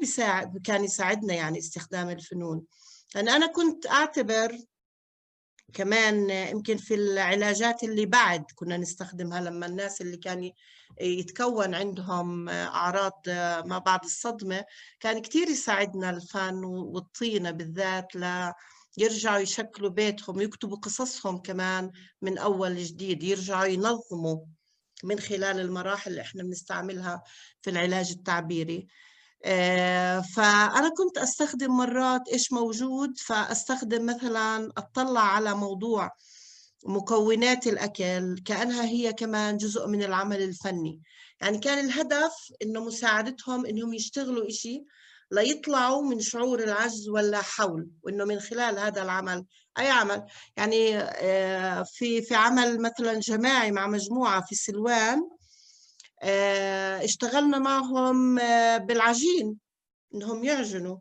كان يساعدنا يعني استخدام الفنون. أنا كنت أعتبر كمان يمكن في العلاجات اللي بعد كنا نستخدمها، لما الناس اللي كان يتكون عندهم أعراض ما بعد الصدمة، كان كتير يساعدنا الفن والطينة بالذات يرجعوا يشكلوا بيتهم، يكتبوا قصصهم كمان من أول جديد، يرجعوا ينظموا من خلال المراحل اللي احنا بنستعملها في العلاج التعبيري. فأنا كنت أستخدم مرات إيش موجود، فأستخدم مثلا أطلع على موضوع مكونات الأكل كأنها هي كمان جزء من العمل الفني. يعني كان الهدف إنه مساعدتهم إنهم يشتغلوا إشي ليطلعوا من شعور العجز ولا حول، وإنه من خلال هذا العمل أي عمل. يعني في عمل مثلا جماعي مع مجموعة في سلوان، اشتغلنا معهم بالعجين، إنهم يعجنوا،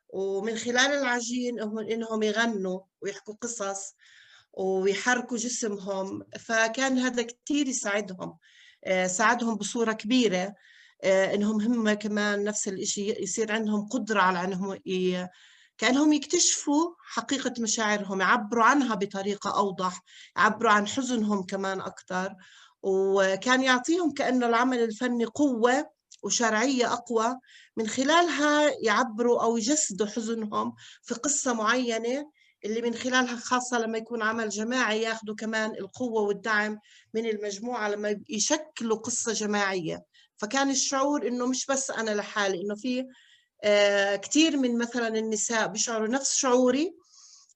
ومن خلال العجين إنهم يغنوا ويحكوا قصص ويحركوا جسمهم. فكان هذا كتير يساعدهم، ساعدهم بصورة كبيرة إنهم هم كمان نفس الإشي يصير عندهم قدرة على إنهم كأنهم يكتشفوا حقيقة مشاعرهم، يعبروا عنها بطريقة أوضح، يعبروا عن حزنهم كمان أكتر. وكان يعطيهم كأنه العمل الفني قوة وشرعية أقوى، من خلالها يعبروا أو يجسدوا حزنهم في قصة معينة، اللي من خلالها خاصة لما يكون عمل جماعي ياخدوا كمان القوة والدعم من المجموعة لما يشكلوا قصة جماعية. فكان الشعور إنه مش بس أنا لحالي، إنه في كتير من مثلا النساء بيشعروا نفس شعوري،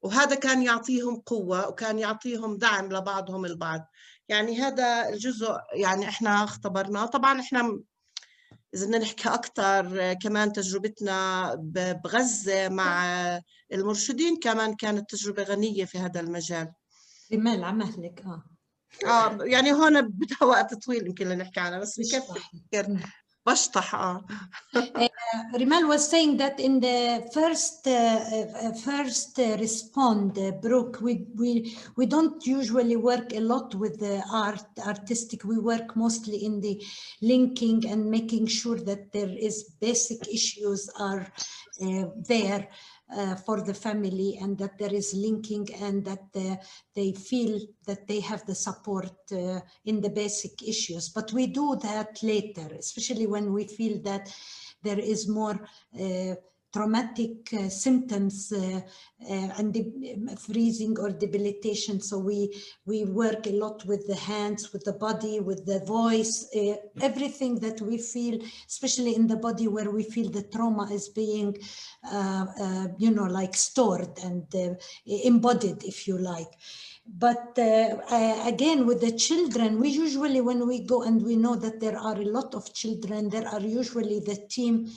وهذا كان يعطيهم قوة وكان يعطيهم دعم لبعضهم البعض. يعني هذا الجزء يعني إحنا اختبرناه. طبعا إحنا إذا بدنا نحكي أكثر كمان تجربتنا بغزة مع المرشدين كمان كانت تجربة غنية في هذا المجال. رمال عمهلك يعني هون بدها وقت طويل يمكن لنحكي عنها، بس بكفي بشطح. Rimal was saying that in the first respond, Brooke, we don't usually work a lot with the artistic. We work mostly in the linking and making sure that there is basic issues are there for the family, and that there is linking, and that they feel that they have the support in the basic issues. But we do that later, especially when we feel that there is more traumatic symptoms and freezing or debilitation. So we work a lot with the hands, with the body, with the voice, everything that we feel, especially in the body where we feel the trauma is being, you know, like stored and embodied, if you like. But again, with the children, we usually, when we go and we know that there are a lot of children, there are usually the team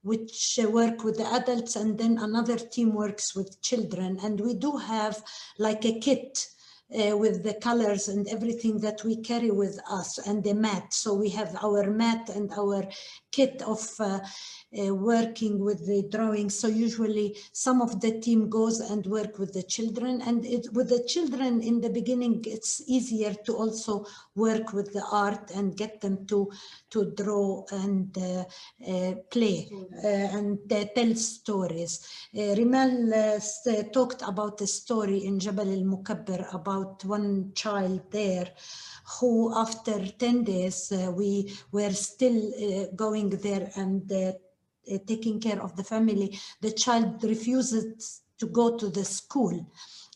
which work with the adults, and then another team works with children. And we do have like a kit with the colors and everything that we carry with us, and the mat. So we have our mat and our kit of working with the drawing. So usually some of the team goes and work with the children, and with the children in the beginning, it's easier to also work with the art and get them to draw and play and tell stories. Rimal talked about a story in Jabal al-Mukabbir about one child there who, after 10 days, we were still going there and taking care of the family. The child refuses to go to the school,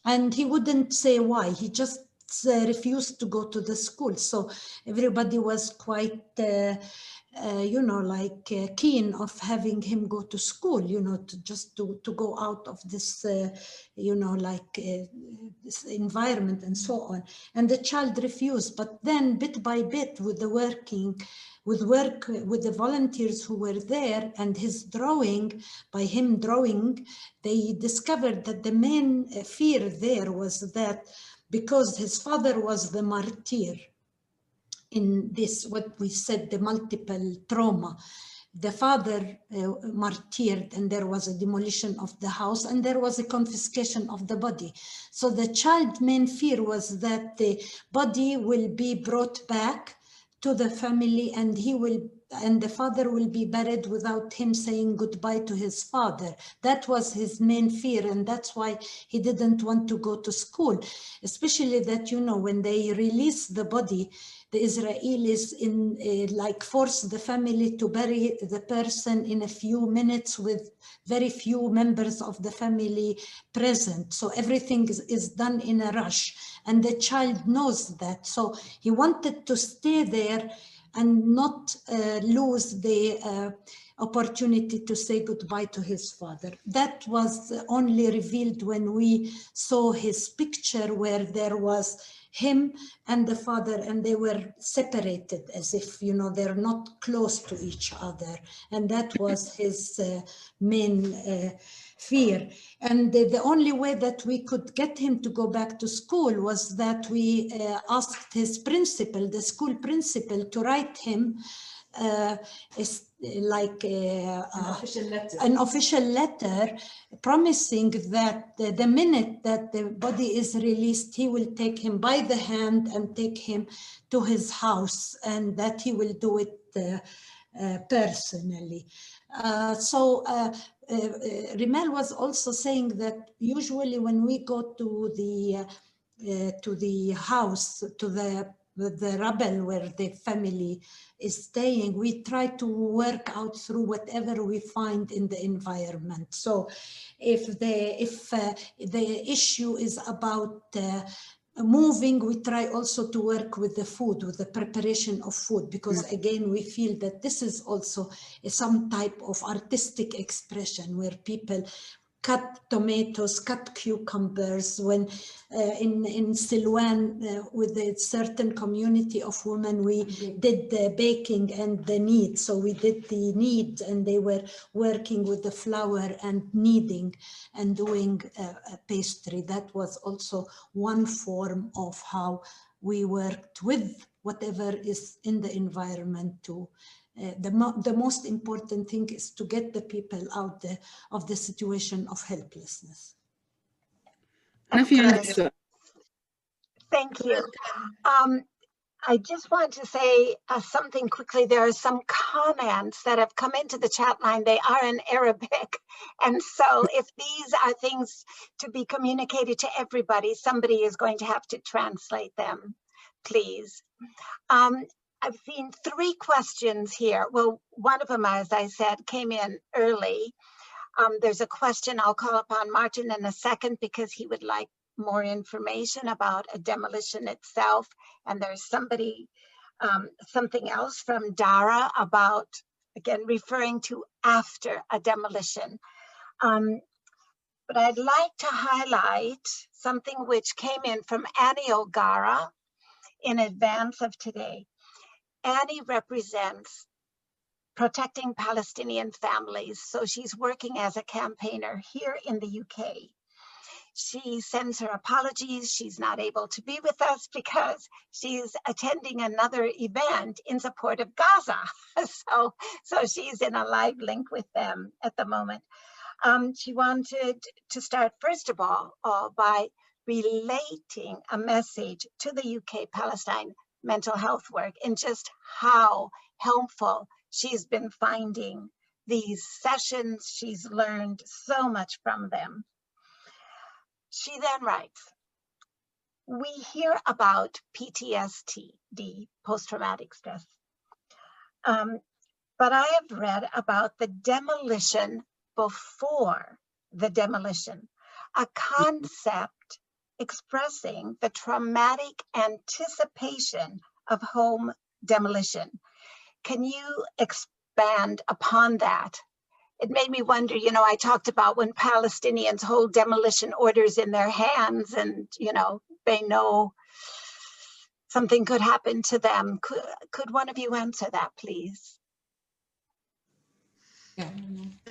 and he wouldn't say why. He just refused to go to the school. So everybody was quite you know, like keen of having him go to school, you know, to go out of this, you know, like this environment and so on. And the child refused. But then bit by bit, with the work with the volunteers who were there and his drawing, by him drawing, they discovered that the main fear there was that because his father was the martyr in this, what we said, the multiple trauma, the father martyred, and there was a demolition of the house, and there was a confiscation of the body. So the child's main fear was that the body will be brought back to the family, and the father will be buried without him saying goodbye to his father. That was his main fear, and that's why he didn't want to go to school. Especially that, you know, when they release the body, the Israelis like force the family to bury the person in a few minutes with very few members of the family present. So everything is done in a rush, and the child knows that. So he wanted to stay there and not lose the opportunity to say goodbye to his father. That was only revealed when we saw his picture, where there was him and the father, and they were separated as if, you know, they're not close to each other. And that was his main fear. And the only way that we could get him to go back to school was that we asked his principal, the school principal, to write him an official letter promising that the minute that the body is released, he will take him by the hand and take him to his house, and that he will do it personally. Rimal was also saying that usually when we go to the house, to the rubble where the family is staying, we try to work out through whatever we find in the environment. So if the issue is about moving, we try also to work with the food, with the preparation of food, because again, we feel that this is also some type of artistic expression where people cut tomatoes, cut cucumbers. When in Silwan, with a certain community of women, we did the baking and the knead. So we did the knead, and they were working with the flour and kneading and doing a pastry. That was also one form of how we worked with whatever is in the environment to the most important thing is to get the people out of the situation of helplessness. Thank you. I just want to say something quickly. There are some comments that have come into the chat line. They are in Arabic. And so if these are things to be communicated to everybody, somebody is going to have to translate them, please. I've seen 3 questions here. Well, one of them, as I said, came in early. There's a question, I'll call upon Martin in a second because he would like more information about a demolition itself. And there's somebody, something else from Dara about, again, referring to after a demolition. But I'd like to highlight something which came in from Annie O'Gara in advance of today. Annie represents Protecting Palestinian Families, so she's working as a campaigner here in the UK. She sends her apologies. She's not able to be with us because she's attending another event in support of Gaza. So she's in a live link with them at the moment. She wanted to start, first of all, by relating a message to the UK-Palestine mental health work and just how helpful she's been finding these sessions. She's learned so much from them. She then writes, we hear about PTSD, post-traumatic stress, but I have read about the demolition before the demolition, a concept expressing the traumatic anticipation of home demolition. Can you expand upon that? It made me wonder, you know, I talked about when Palestinians hold demolition orders in their hands and, you know, they know something could happen to them. Could one of you answer that, please? Yeah.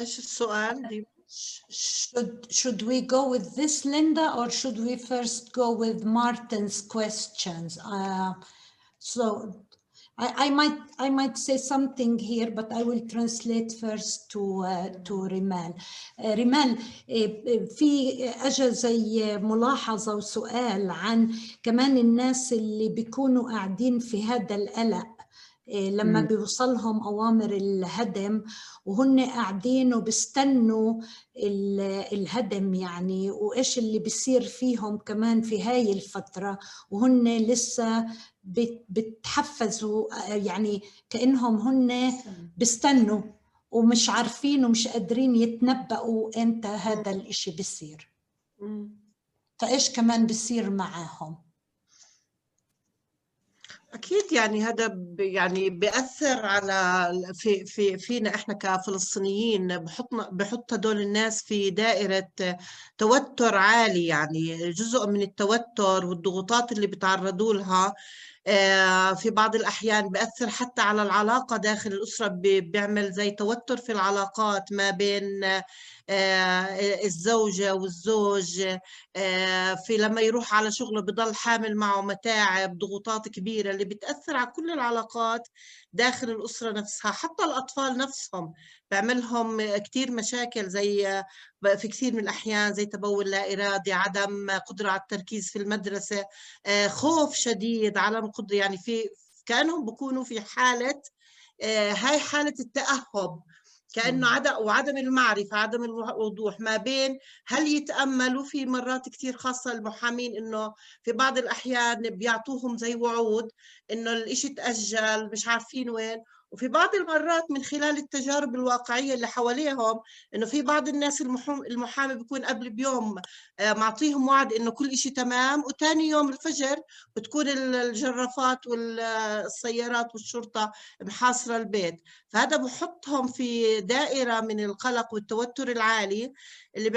ايش السؤال دي؟ Should we go with this, Linda, or should we first go with Martin's questions? So I might say something here, but I will translate first to Rimal. Rimal, في أجا زي ملاحظة وسؤال عن كمان الناس اللي بيكونوا قاعدين في هذا القلق لما بيوصلهم أوامر الهدم وهن قاعدين وبيستنوا الهدم يعني، وإيش اللي بيصير فيهم كمان في هاي الفترة وهن لسه بتحفزوا، يعني كأنهم هن بيستنوا ومش عارفين ومش قادرين يتنبأوا إمتى هذا الإشي بيصير. فإيش كمان بيصير معاهم؟ أكيد يعني هذا يعني بيأثر على فينا إحنا كفلسطينيين، بحط هدول الناس في دائرة توتر عالي، يعني جزء من التوتر والضغوطات اللي بيتعرضوا لها في بعض الأحيان بيأثر حتى على العلاقة داخل الأسرة، بيعمل زي توتر في العلاقات ما بين الزوجة والزوج، في لما يروح على شغله بضل حامل معه متاعب، ضغوطات كبيرة اللي بتأثر على كل العلاقات داخل الأسرة نفسها. حتى الأطفال نفسهم بيعملهم كتير مشاكل، زي في كثير من الأحيان زي تبول لا إرادي، عدم قدرة على التركيز في المدرسة، خوف شديد، عدم قدرة، يعني في كأنهم بيكونوا في حالة هاي حالة التأهب، كأنه وعدم المعرفة، عدم الوضوح ما بين هل يتأملوا. في مرات كتير خاصة المحامين إنه في بعض الأحيان بيعطوهم زي وعود إنه الإشي تأجل، مش عارفين وين. وفي بعض المرات من خلال التجارب الواقعية اللي حواليهم إنه في بعض الناس المحامي بيكون قبل بيوم معطيهم وعد إنه كل إشي تمام، وتاني يوم الفجر بتكون الجرافات والسيارات والشرطة محاصرة البيت. فهذا بحطهم في دائرة من القلق والتوتر العالي اللي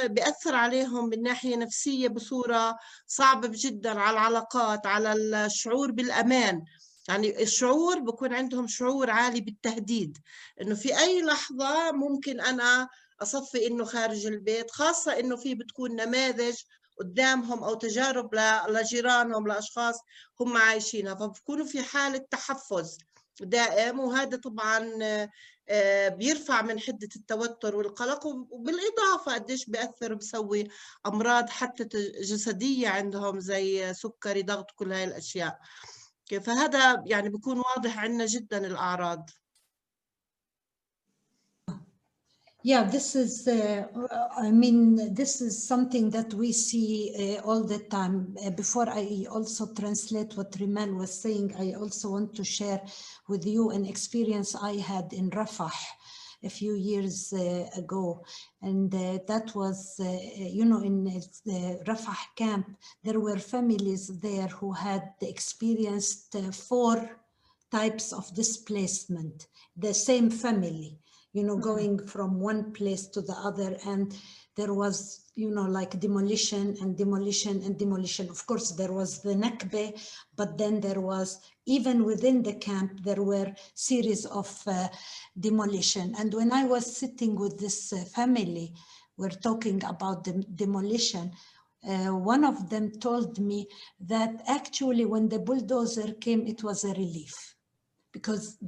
بيأثر عليهم من ناحية نفسية بصورة صعبة جدا على العلاقات، على الشعور بالأمان. يعني الشعور بكون عندهم شعور عالي بالتهديد، إنه في أي لحظة ممكن أنا أصفي إنه خارج البيت، خاصة إنه في بتكون نماذج قدامهم أو تجارب لجيرانهم، لأشخاص هم عايشينها، فبكونوا في حالة تحفز دائم. وهذا طبعا بيرفع من حدة التوتر والقلق، وبالإضافة قديش بيأثر بسوي أمراض حتى جسدية عندهم زي سكري، ضغط، كل هاي الأشياء. فهذا يعني بيكون واضح عندنا جدا الأعراض. Yeah, this is, I mean, this is something that we see all the time. Before I also translate what Rimal was saying, I also want to share with you an experience I had in Rafah. a few years ago. And that was, you know, in the Rafah camp, there were families there who had experienced 4 types of displacement, the same family, you know, going from one place to the other. And there was, you know, like demolition and demolition and demolition. Of course, there was the Nakba, but then there was, even within the camp, there were series of demolition. And when I was sitting with this family, we're talking about the demolition, one of them told me that actually when the bulldozer came, it was a relief, because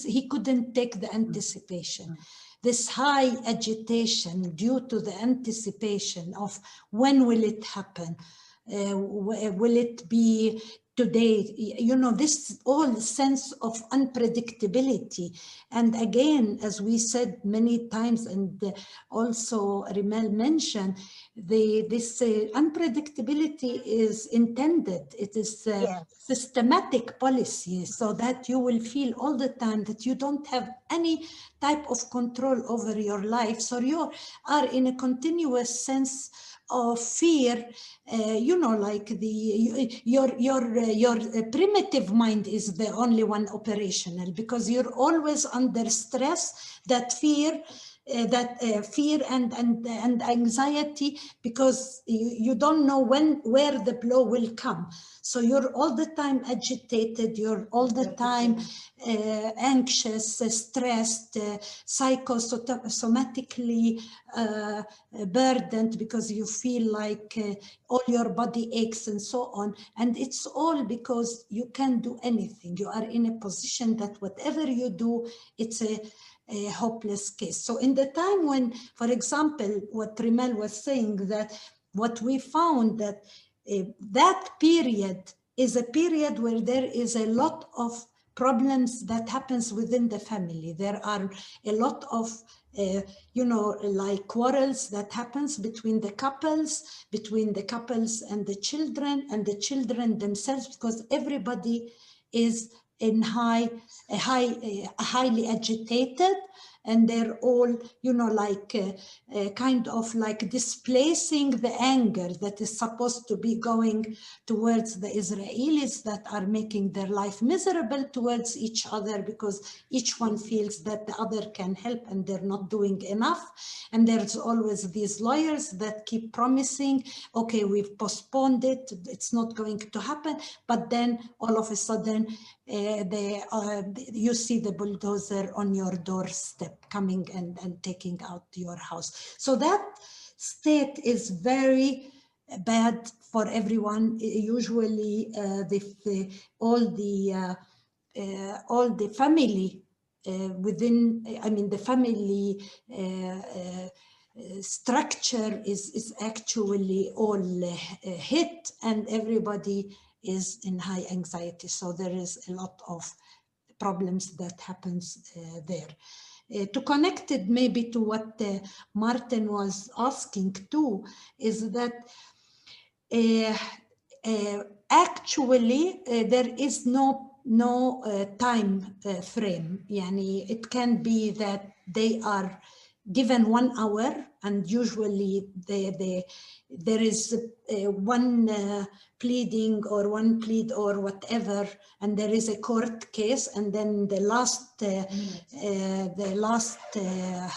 he couldn't take the anticipation. This high agitation due to the anticipation of when will it happen? Will it be today? You know, this all sense of unpredictability. And again, as we said many times, and also Rimel mentioned, this unpredictability is intended. It is systematic policy, so that you will feel all the time that you don't have any type of control over your life. So you are in a continuous sense of fear, you know, like your primitive mind is the only one operational, because you're always under stress, that fear and anxiety, because you don't know where the blow will come. So you're all the time agitated, you're all the time anxious, stressed, psychosomatically burdened, because you feel like all your body aches and so on. And it's all because you can't do anything. You are in a position that whatever you do, it's a hopeless case. So in the time when, for example, what Rimel was saying, that what we found that that period is a period where there is a lot of problems that happens within the family. There are a lot of, you know, like quarrels that happens between the couples and the children themselves, because everybody is in highly agitated, and they're all, you know, like kind of like displacing the anger that is supposed to be going towards the Israelis, that are making their life miserable towards each other, because each one feels that the other can help and they're not doing enough. And there's always these lawyers that keep promising, okay, we've postponed it, it's not going to happen, but then all of a sudden you see the bulldozer on your doorstep coming and taking out your house. So that state is very bad for everyone. Usually all the family within, I mean, the family structure is actually all hit, and everybody is in high anxiety. So there is a lot of problems that happens there. To connect it maybe to what Martin was asking too, is that actually there is no time frame. Yani it can be that they are given 1 hour, and usually there is one pleading or one plead or whatever, and there is a court case, and then the last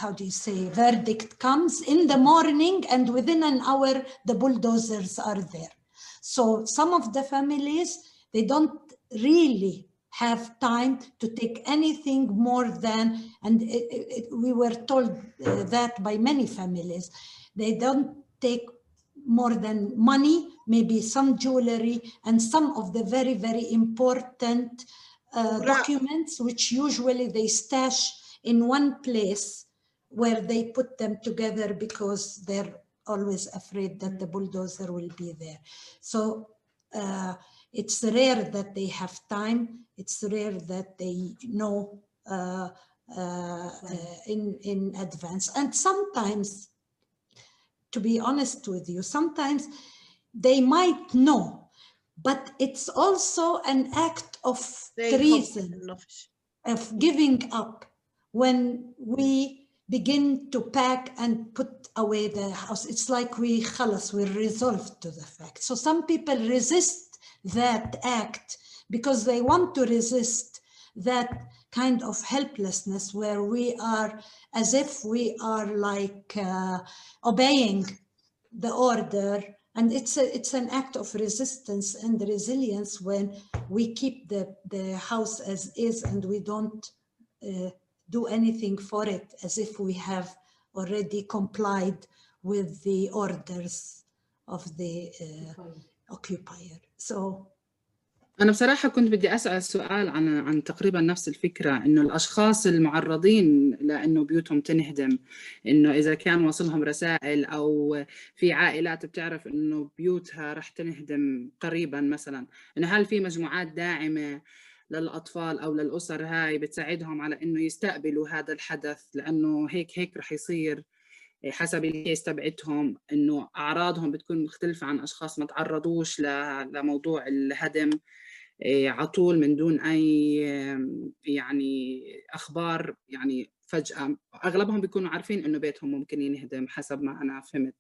how do you say, verdict comes in the morning, and within an hour the bulldozers are there. So some of the families, they don't really have time to take anything more than, and we were told that by many families, they don't take more than money, maybe some jewelry, and some of the very, very important documents, which usually they stash in one place where they put them together, because they're always afraid that the bulldozer will be there. So it's rare that they have time. It's rare that they know in advance. And sometimes, to be honest with you, sometimes they might know, but it's also an act of treason, of giving up. when we begin to pack and put away the house. It's like we're resolved to the fact. So some people resist that act because they want to resist that kind of helplessness where we are as if we are like obeying the order. And it's an act of resistance and resilience when we keep the house as is and we don't do anything for it as if we have already complied with the orders of the occupier. So أنا بصراحة كنت بدي أسأل سؤال عن تقريبا نفس الفكرة، إنه الأشخاص المعرضين لأنه بيوتهم تنهدم، إنه إذا كان وصلهم رسائل أو في عائلات بتعرف إنه بيوتها رح تنهدم قريبا مثلا، إنه هل في مجموعات داعمة للأطفال أو للأسر هاي بتساعدهم على إنه يستقبلوا هذا الحدث، لأنه هيك رح يصير حسب الكيس تبعتهم إنه أعراضهم بتكون مختلفة عن أشخاص ما تعرضوش لموضوع الهدم على طول من دون أي يعني أخبار، يعني فجأة أغلبهم بيكونوا عارفين إنه بيتهم ممكن ينهدم حسب ما أنا فهمت،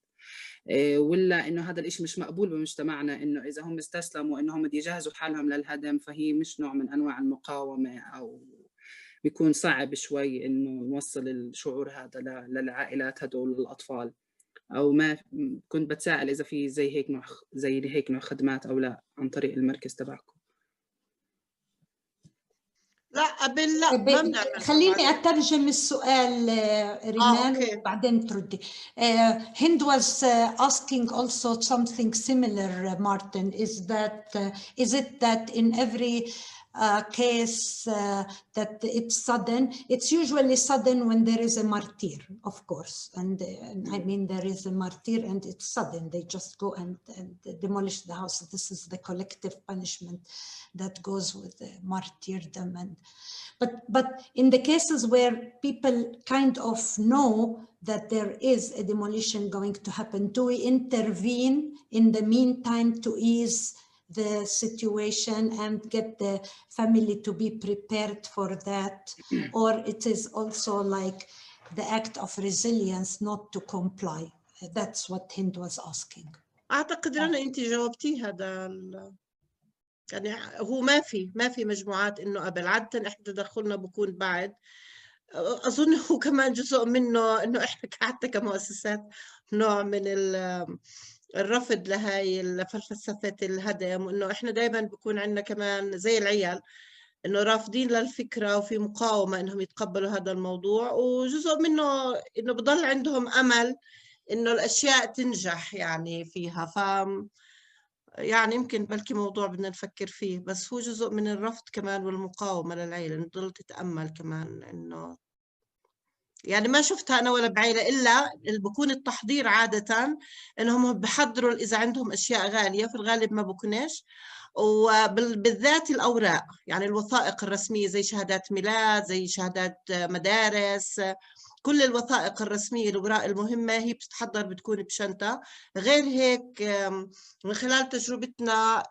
ولا إنه هذا الإشي مش مقبول بمجتمعنا، إنه إذا هم استسلموا إنهم بدي يجهزوا حالهم للهدم فهي مش نوع من أنواع المقاومة، أو بيكون صعب شوي إنه نوصل الشعور هذا للعائلات هدول للأطفال، أو ما كنت بتساءل إذا في زي هيك نوع خدمات أو لا عن طريق المركز تبعكم. لا قبل لا ما بنعمل. خليني أترجم السؤال ريمان وبعدين تردي. Hind was asking also something similar, Martin. Is it that in every case that it's sudden? It's usually sudden when there is a martyr, of course. And I mean, there is a martyr and it's sudden. They just go and demolish the house. This is the collective punishment that goes with the martyrdom. But in the cases where people kind of know that there is a demolition going to happen, do we intervene in the meantime to ease the situation and get the family to be prepared for that? Or it is also like the act of resilience not to comply? That's what Hind was asking. أعتقد أن أنت جاوبتي هذا يعني هو ما في مجموعات إنه قبل، عادة إحنا تدخلنا بكون بعد. أظن هو كمان جزء منه إنه إحنا حتى كمؤسسات نوع من الرفض لهاي فلسفة الهدم، وإنه إحنا دايما بكون عندنا كمان زي العيال إنه رافضين للفكرة وفي مقاومة إنهم يتقبلوا هذا الموضوع، وجزء منه إنه بضل عندهم أمل إنه الأشياء تنجح يعني فيها. يعني يمكن بلكي موضوع بدنا نفكر فيه، بس هو جزء من الرفض كمان والمقاومة للعيلة، إنه تضل تتأمل كمان. إنه يعني ما شفتها أنا ولا بعيلة إلا بكون التحضير عادة إنهم بحضروا إذا عندهم أشياء غالية، في الغالب ما بكونش، وبالذات الأوراق يعني الوثائق الرسمية زي شهادات ميلاد، زي شهادات مدارس، كل الوثائق الرسمية الأوراق المهمة هي بتتحضر بتكون بشنطة. غير هيك من خلال تجربتنا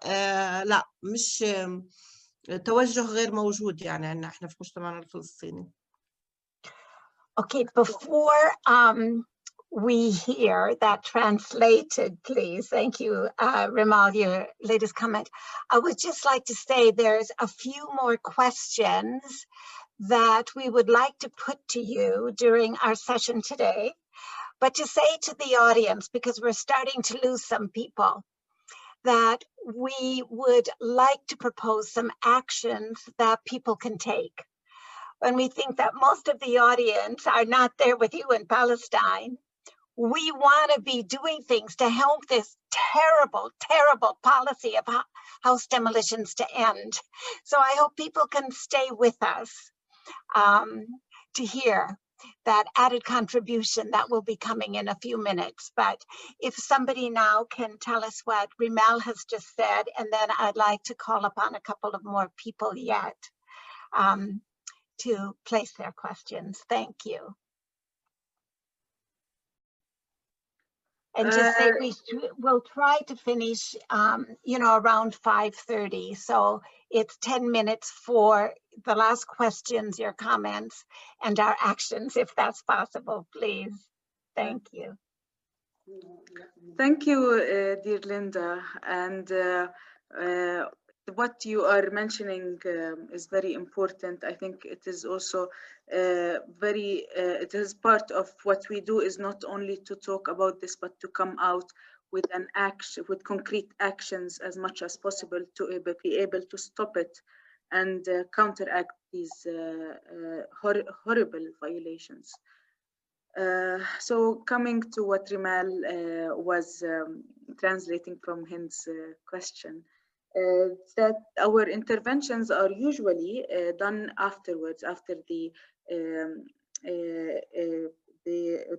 لا مش توجه غير موجود يعني عندنا احنا في مجتمعنا الفلسطيني. Okay, before we hear that translated, please, thank you, Rimal, your latest comment. I would just like to say there's a few more questions that we would like to put to you during our session today, but to say to the audience, because we're starting to lose some people, that we would like to propose some actions that people can take. When we think that most of the audience are not there with you in Palestine, we want to be doing things to help this terrible, terrible policy of house demolitions to end. So I hope people can stay with us to hear that added contribution that will be coming in a few minutes. But if somebody now can tell us what Rimal has just said, and then I'd like to call upon a couple of more people yet to place their questions. Thank you. And just say we'll try to finish, you know, around 5:30. So it's 10 minutes for the last questions, your comments, and our actions, if that's possible, please. Thank you. Thank you, dear Linda. And what you are mentioning is very important. I think it is also it is part of what we do, is not only to talk about this, but to come out with an action, with concrete actions as much as possible to be able to stop it and counteract these horrible violations. So coming to what Rimal was translating from Hind's question, that our interventions are usually done afterwards, after the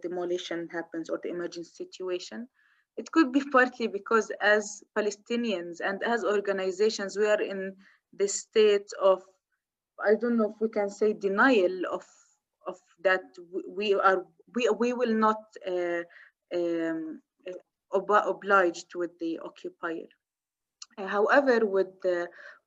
demolition happens or the emergency situation. It could be partly because as Palestinians and as organizations, we are in this state of, I don't know if we can say, denial of that we will not obliged with the occupier. However, with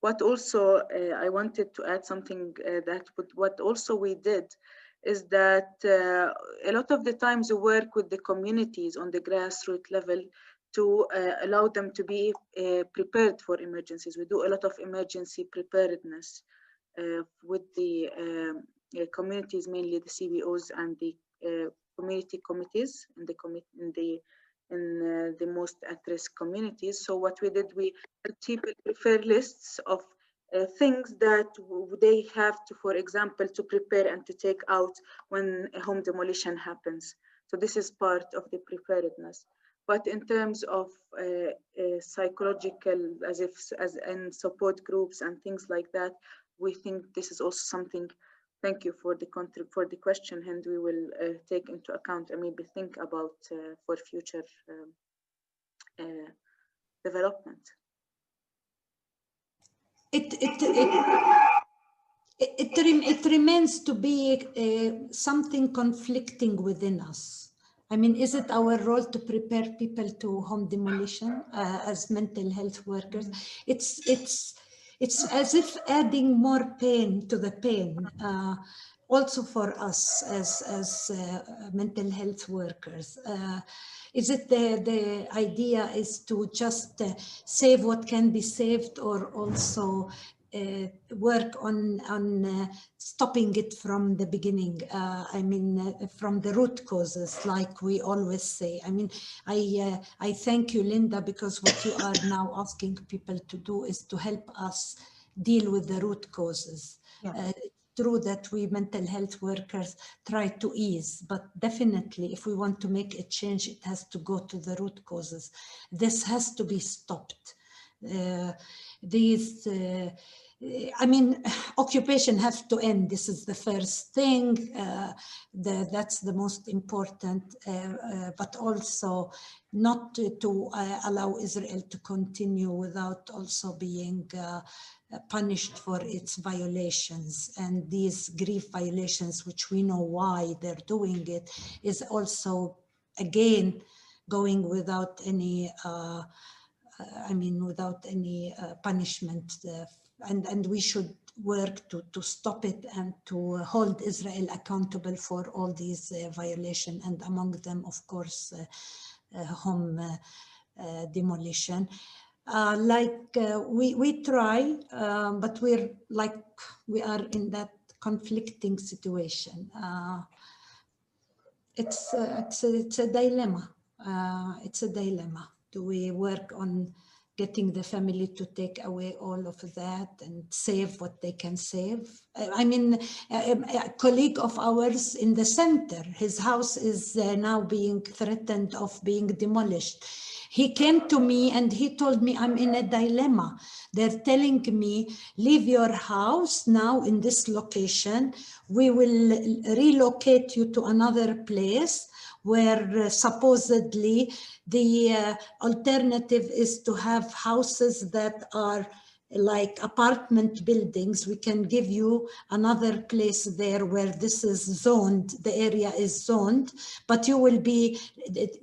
what also I wanted to add something that what also we did is that a lot of the times we work with the communities on the grassroots level to allow them to be prepared for emergencies. We do a lot of emergency preparedness with the communities, mainly the CBOs and the community committees in the most at-risk communities. So what we did, we helped people prepare lists of things that they have to, for example, to prepare and to take out when a home demolition happens. So this is part of the preparedness. But in terms of psychological, as in support groups and things like that, we think this is also something. Thank you for the question, and we will take into account and maybe think about for future development. It remains to be something conflicting within us. I mean, is it our role to prepare people to home demolition as mental health workers? It's as if adding more pain to the pain, also for us as mental health workers. Is it the idea is to just save what can be saved, or also work on stopping it from the beginning? I mean, from the root causes, like we always say. I mean, I thank you, Linda, because what you are now asking people to do is to help us deal with the root causes. Yeah. True that we mental health workers try to ease, but definitely if we want to make a change, it has to go to the root causes. This has to be stopped. I mean, occupation has to end. This is the first thing. That's the most important, but also not to allow Israel to continue without also being punished for its violations. And these grief violations, which we know why they're doing it, is also, again, going without any without any punishment, and we should work to stop it and to hold Israel accountable for all these violations, and among them, of course, home demolition. We try, but we are in that conflicting situation. It's a dilemma. It's a dilemma. Do we work on getting the family to take away all of that and save what they can save? I mean, a colleague of ours in the center, his house is now being threatened of being demolished. He came to me and he told me, I'm in a dilemma. They're telling me, leave your house now in this location. We will relocate you to another place where supposedly the alternative is to have houses that are like apartment buildings. We can give you another place there where this is zoned, the area is zoned, but you will be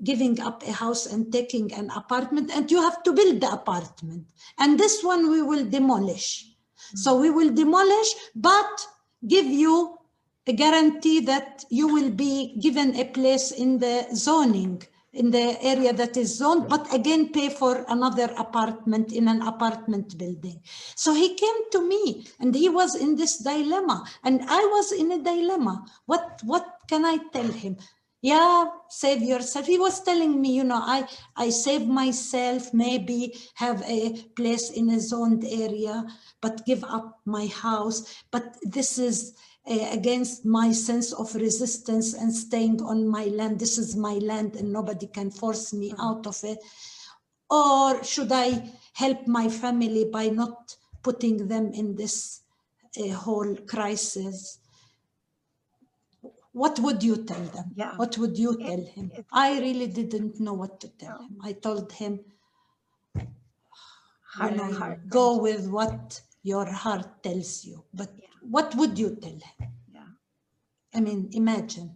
giving up a house and taking an apartment, and you have to build the apartment. And this one we will demolish. So we will demolish, but give you a guarantee that you will be given a place in the zoning, in the area that is zoned, but again pay for another apartment in an apartment building. So he came to me and he was in this dilemma and I was in a dilemma. What can I tell him? Yeah, save yourself. He was telling me, you know, I save myself, maybe have a place in a zoned area, but give up my house. But this is against my sense of resistance and staying on my land. This is my land and nobody can force me out of it. Or should I help my family by not putting them in this whole crisis? What would you tell them? Yeah. What would you tell him? I really didn't know what to tell him. I told him, you know, go with what your heart tells you. But what would you tell him? Yeah. I mean, imagine.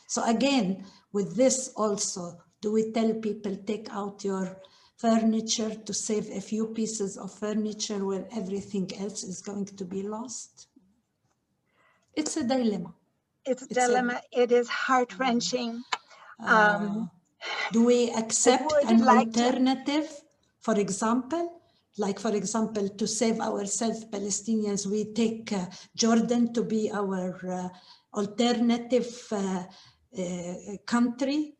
So again, with this also, do we tell people take out your furniture to save a few pieces of furniture where everything else is going to be lost? It's a dilemma. It's a dilemma. It is heart-wrenching. Do we accept an alternative? For example, to save ourselves, Palestinians, we take Jordan to be our alternative country.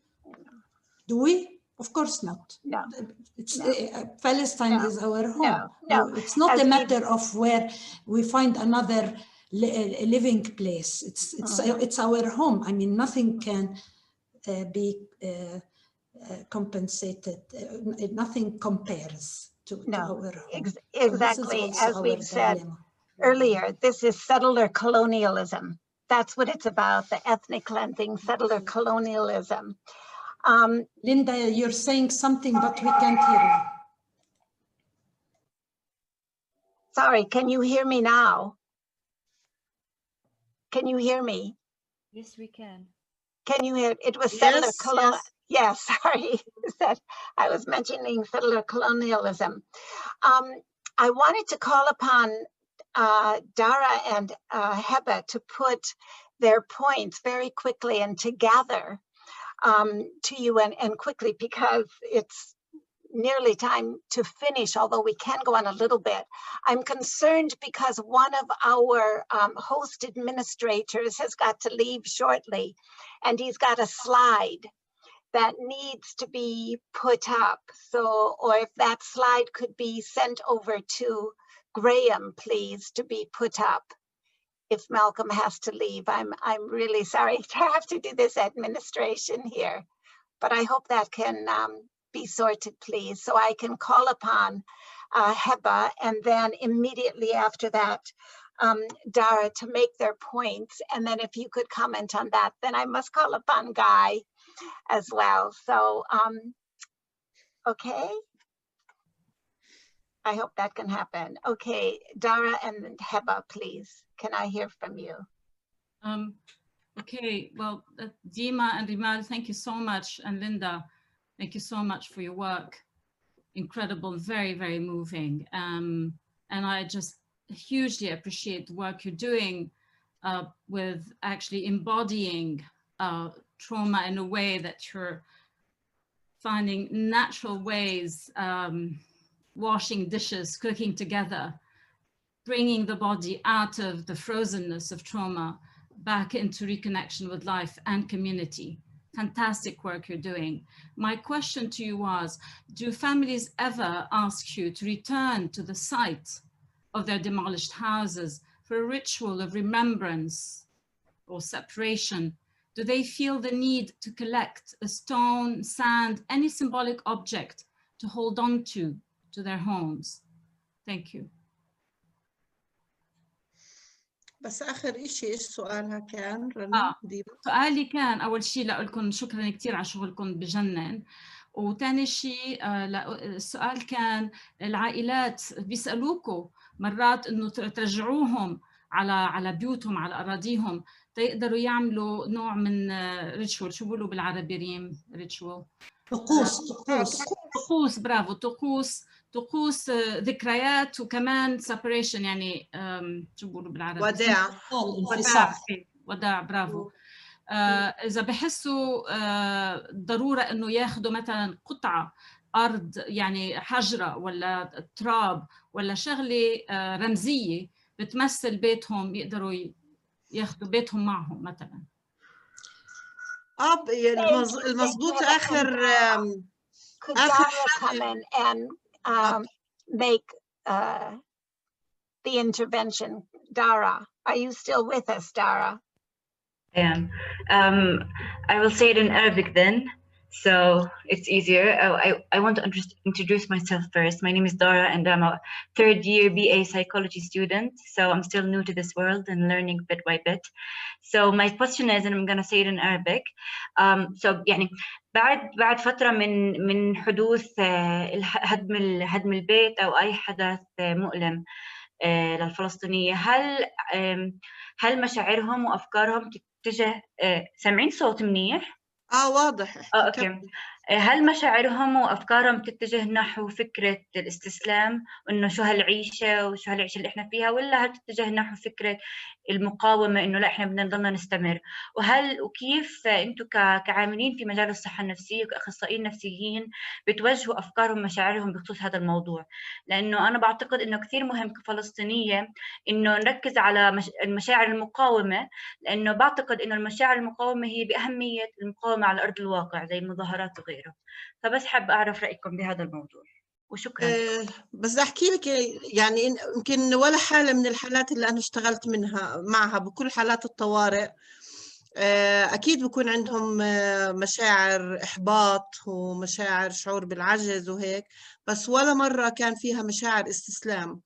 Do we? Of course not. No. Palestine is our home. No. It's not a matter of where we find another living place. It's our home. I mean, nothing can be compensated. Nothing compares to our home. Exactly. As we've said earlier, this is settler colonialism. That's what it's about, the ethnic cleansing, settler colonialism. Linda, you're saying something, but we can't hear you. Sorry, can you hear me now? Can you hear me? Yes, we can. Can you hear? It was settler colonialism. Yes, sorry. I was mentioning settler colonialism. I wanted to call upon Dara and Heba to put their points very quickly and together to you and quickly, because it's nearly time to finish, although we can go on a little bit. I'm concerned because one of our host administrators has got to leave shortly, and he's got a slide that needs to be put up. So, or if that slide could be sent over to Graham, please, to be put up. If Malcolm has to leave, I'm really sorry to have to do this administration here, but I hope that can be sorted, please, so I can call upon Heba, and then immediately after that, Dara, to make their points. And then if you could comment on that, then I must call upon Guy as well. So, okay. I hope that can happen. Okay, Dara and Heba, please. Can I hear from you? Okay, well, Dima and Rimal, thank you so much. And Linda, thank you so much for your work. Incredible, very, very moving. And I just hugely appreciate the work you're doing with actually embodying trauma in a way that you're finding natural ways, washing dishes, cooking together, bringing the body out of the frozenness of trauma back into reconnection with life and community. Fantastic work you're doing. My question to you was, do families ever ask you to return to the site of their demolished houses for a ritual of remembrance or separation? Do they feel the need to collect a stone, sand, any symbolic object to hold on to their homes? Thank you. بس آخر إشي إيش سؤالها كان رنا؟ سؤالي كان أول شيء لكم شكرا كثير على شغلكم بجنن، وثاني شيء السؤال كان العائلات بيسألوكوا مرات إنه ترجعوهم على بيوتهم على أراضيهم، تيقدروا يعملوا نوع من ريتشوال. شو بيقولوا بالعربي ريم؟ ريتشوال طقوس. برافو، طقوس ذكريات، وكمان separation يعني شو بيقولوا بالعربي؟ وداع. برافو. إذا بحسوا ضرورة إنه ياخدوا مثلا قطعة أرض، يعني حجرة ولا تراب ولا شغلة رمزية بتمثل بيتهم، يقدروا ياخدوا بيتهم معهم مثلا. المضبوط آخر Could Dara come in and make the intervention? Dara, are you still with us, Dara? I am. I will say it in Arabic then, so it's easier. I want to introduce myself first. My name is Dara, and I'm a third-year BA psychology student, so I'm still new to this world and learning bit by bit. So my question is, and I'm going to say it in Arabic. So يعني بعد فترة من حدوث هدم البيت أو أي حدث مؤلم للفلسطينية، هل مشاعرهم وأفكارهم تتجه سامعين صوت منيح؟ واضح. أوكي. هل مشاعرهم وأفكارهم تتجه نحو فكرة الاستسلام وإنه شو هالعيشة وشو هالعيشة اللي إحنا فيها، ولا هل تتجه نحو فكرة المقاومة إنه لا إحنا بدنا نضلنا نستمر؟ وكيف أنتم كعاملين في مجال الصحة النفسية وكأخصائيين نفسيين بتوجهوا أفكارهم ومشاعرهم بخصوص هذا الموضوع؟ لأنه أنا بعتقد إنه كثير مهم كفلسطينية إنه نركز على المشاعر المقاومة، لأنه بعتقد إنه المشاعر المقاومة هي بأهمية المقاومة على أرض الواقع زي المظاهرات وغيره. فبس حاب أعرف رأيكم بهذا الموضوع وشكرا. بس أحكي لك يعني يمكن ولا حالة من الحالات اللي أنا اشتغلت معها بكل حالات الطوارئ أكيد بكون عندهم مشاعر إحباط ومشاعر شعور بالعجز وهيك، بس ولا مرة كان فيها مشاعر استسلام.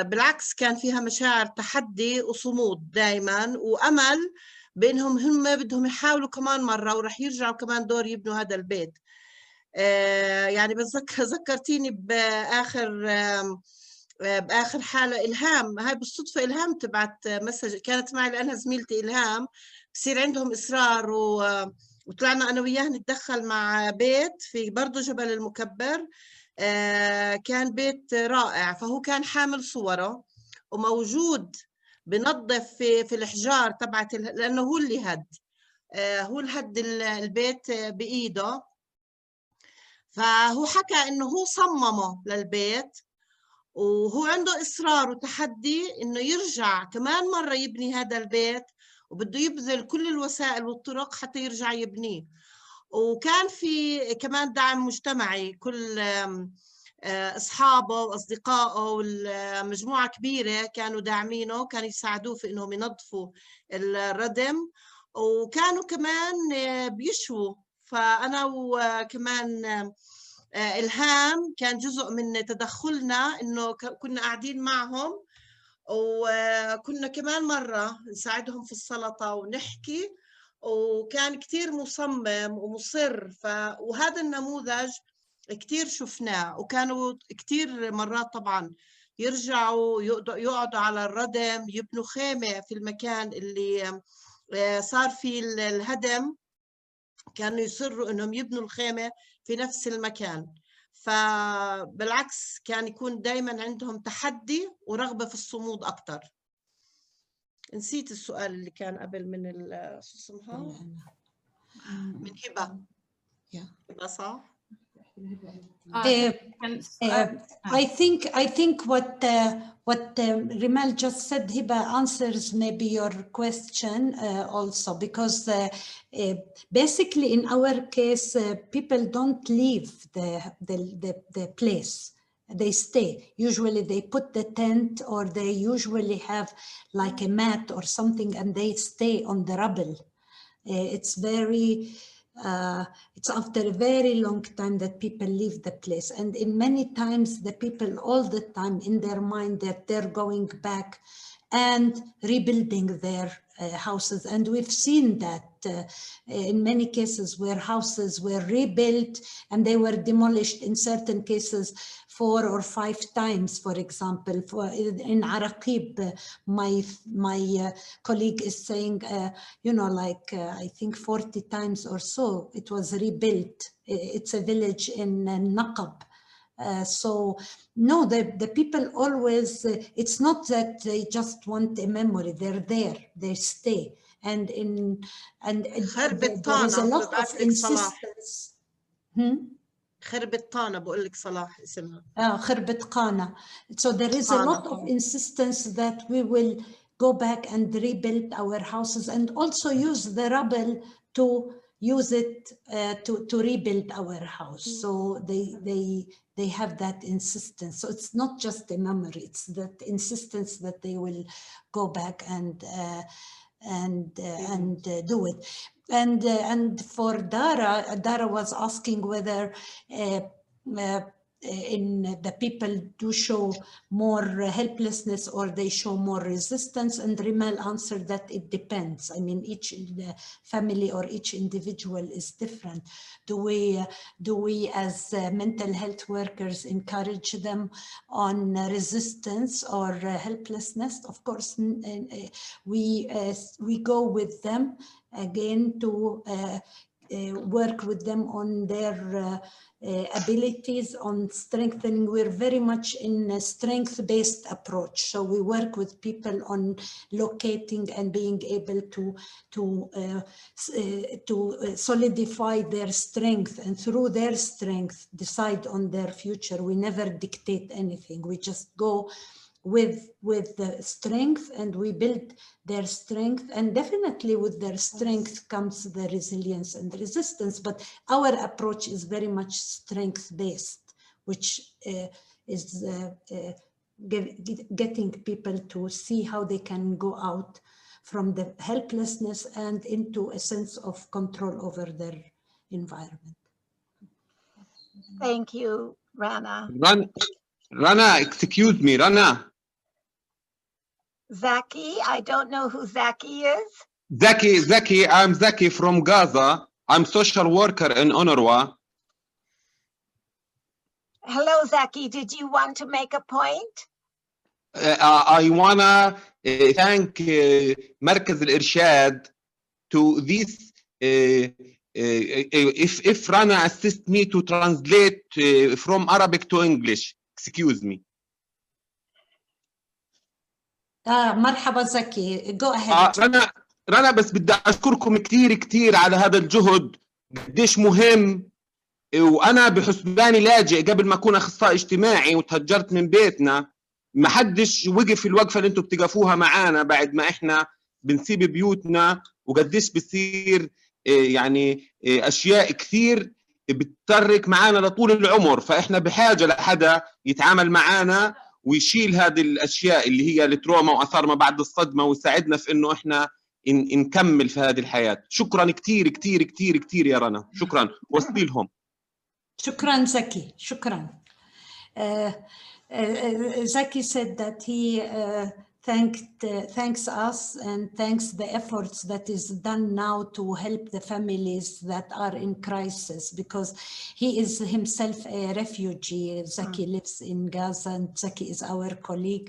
بالعكس كان فيها مشاعر تحدي وصمود دائما وأمل بأنهم هم بدهم يحاولوا كمان مرة ورح يرجعوا كمان دور يبنوا هذا البيت. يعني ذكرتيني بآخر حالة إلهام، هاي بالصدفة إلهام تبعت مسج، كانت معي لأنها زميلتي إلهام، بصير عندهم إصرار وطلعنا أنا وياه نتدخل مع بيت في برضو جبل المكبر. كان بيت رائع، فهو كان حامل صوره وموجود بنظف في الحجار تبعت لأنه هو اللي هو الهد البيت بإيده. فهو حكى إنه هو صممه للبيت وهو عنده إصرار وتحدي إنه يرجع كمان مرة يبني هذا البيت، وبده يبذل كل الوسائل والطرق حتى يرجع يبنيه. وكان في كمان دعم مجتمعي، كل أصحابه وأصدقائه والمجموعة كبيرة كانوا داعمينه، كانوا يساعدوه في إنهم ينظفوا الردم، وكانوا كمان بيشووا. فأنا وكمان إلهام كان جزء من تدخلنا إنه كنا قاعدين معهم، وكنا كمان مرة نساعدهم في السلطة ونحكي، وكان كتير مصمم ومصر. وهذا النموذج كتير شفناه، وكانوا كتير مرات طبعا يرجعوا يقعدوا على الردم، يبنوا خيمة في المكان اللي صار فيه الهدم، كانوا يصروا انهم يبنوا الخيمة في نفس المكان. فبالعكس كان يكون دايما عندهم تحدي ورغبة في الصمود أكتر. نسيت السؤال اللي كان قبل من شو اسمها؟ من هبة. هبة صح؟ I think what Rimal just said, Hiba, answers maybe your question also, because basically in our case people don't leave the place. They stay. Usually they put the tent, or they usually have like a mat or something, and they stay on the rubble. It's after a very long time that people leave the place, and in many times the people all the time in their mind that they're going back and rebuilding their houses. And we've seen that in many cases where houses were rebuilt and they were demolished, in certain cases 4 or 5 times. For example, in Araqib, my colleague is saying, you know, like I think 40 times or so it was rebuilt. It's a village in Naqab. So no, the people always, it's not that they just want a memory, they're there, they stay. And there is a lot of insistence. خربت طانة بقول لك صلاح اسمها. خربت قانا. So there is a lot of insistence that we will go back and rebuild our houses and also use the rubble to use it to rebuild our house. So they have that insistence. So it's not just a memory, it's that insistence that they will go back and do it. And for Dara was asking whether in the people do show more helplessness or they show more resistance, and Rimal answered that it depends. I mean, each family or each individual is different. Do we as mental health workers encourage them on resistance or helplessness? Of course, we go with them again to work with them on their abilities, on strengthening. We're very much in a strength-based approach. So we work with people on locating and being able to solidify their strength, and through their strength decide on their future. We never dictate anything. We just go with the strength and we build their strength, and definitely with their strength comes the resilience and resistance. But our approach is very much strength-based, which is getting people to see how they can go out from the helplessness and into a sense of control over their environment. Thank you, Rana. Rana, excuse me, Rana. Zaki, I don't know who Zaki is. Zaki, I'm Zaki from Gaza. I'm social worker in UNRWA. Hello, Zaki. Did you want to make a point? I wanna thank مركز الإرشاد to this. If Rana assist me to translate from Arabic to English, excuse me. مرحبا زكي. Go ahead. رنا بس بدي أشكركم كتير على هذا الجهد قديش مهم. وأنا بحسباني لاجئ قبل ما أكون أخصائي اجتماعي وتهجرت من بيتنا. ما حدش وقف الوقفة اللي أنتم بتقفوها معانا بعد ما إحنا بنسيب بيوتنا، وقديش بصير يعني أشياء كثير بتترك معانا لطول العمر. فإحنا بحاجة لحدا يتعامل معانا ويشيل هذه الاشياء اللي هي التروما واثار ما بعد الصدمه، ويساعدنا في انه احنا نكمل في هذه الحياه. شكرا كثير يا رنا، شكرا. وصلي لهم. شكرا زكي، شكرا. Zaki said that he thanks us and thanks the efforts that is done now to help the families that are in crisis, because he is himself a refugee. Zaki lives in Gaza, and Zaki is our colleague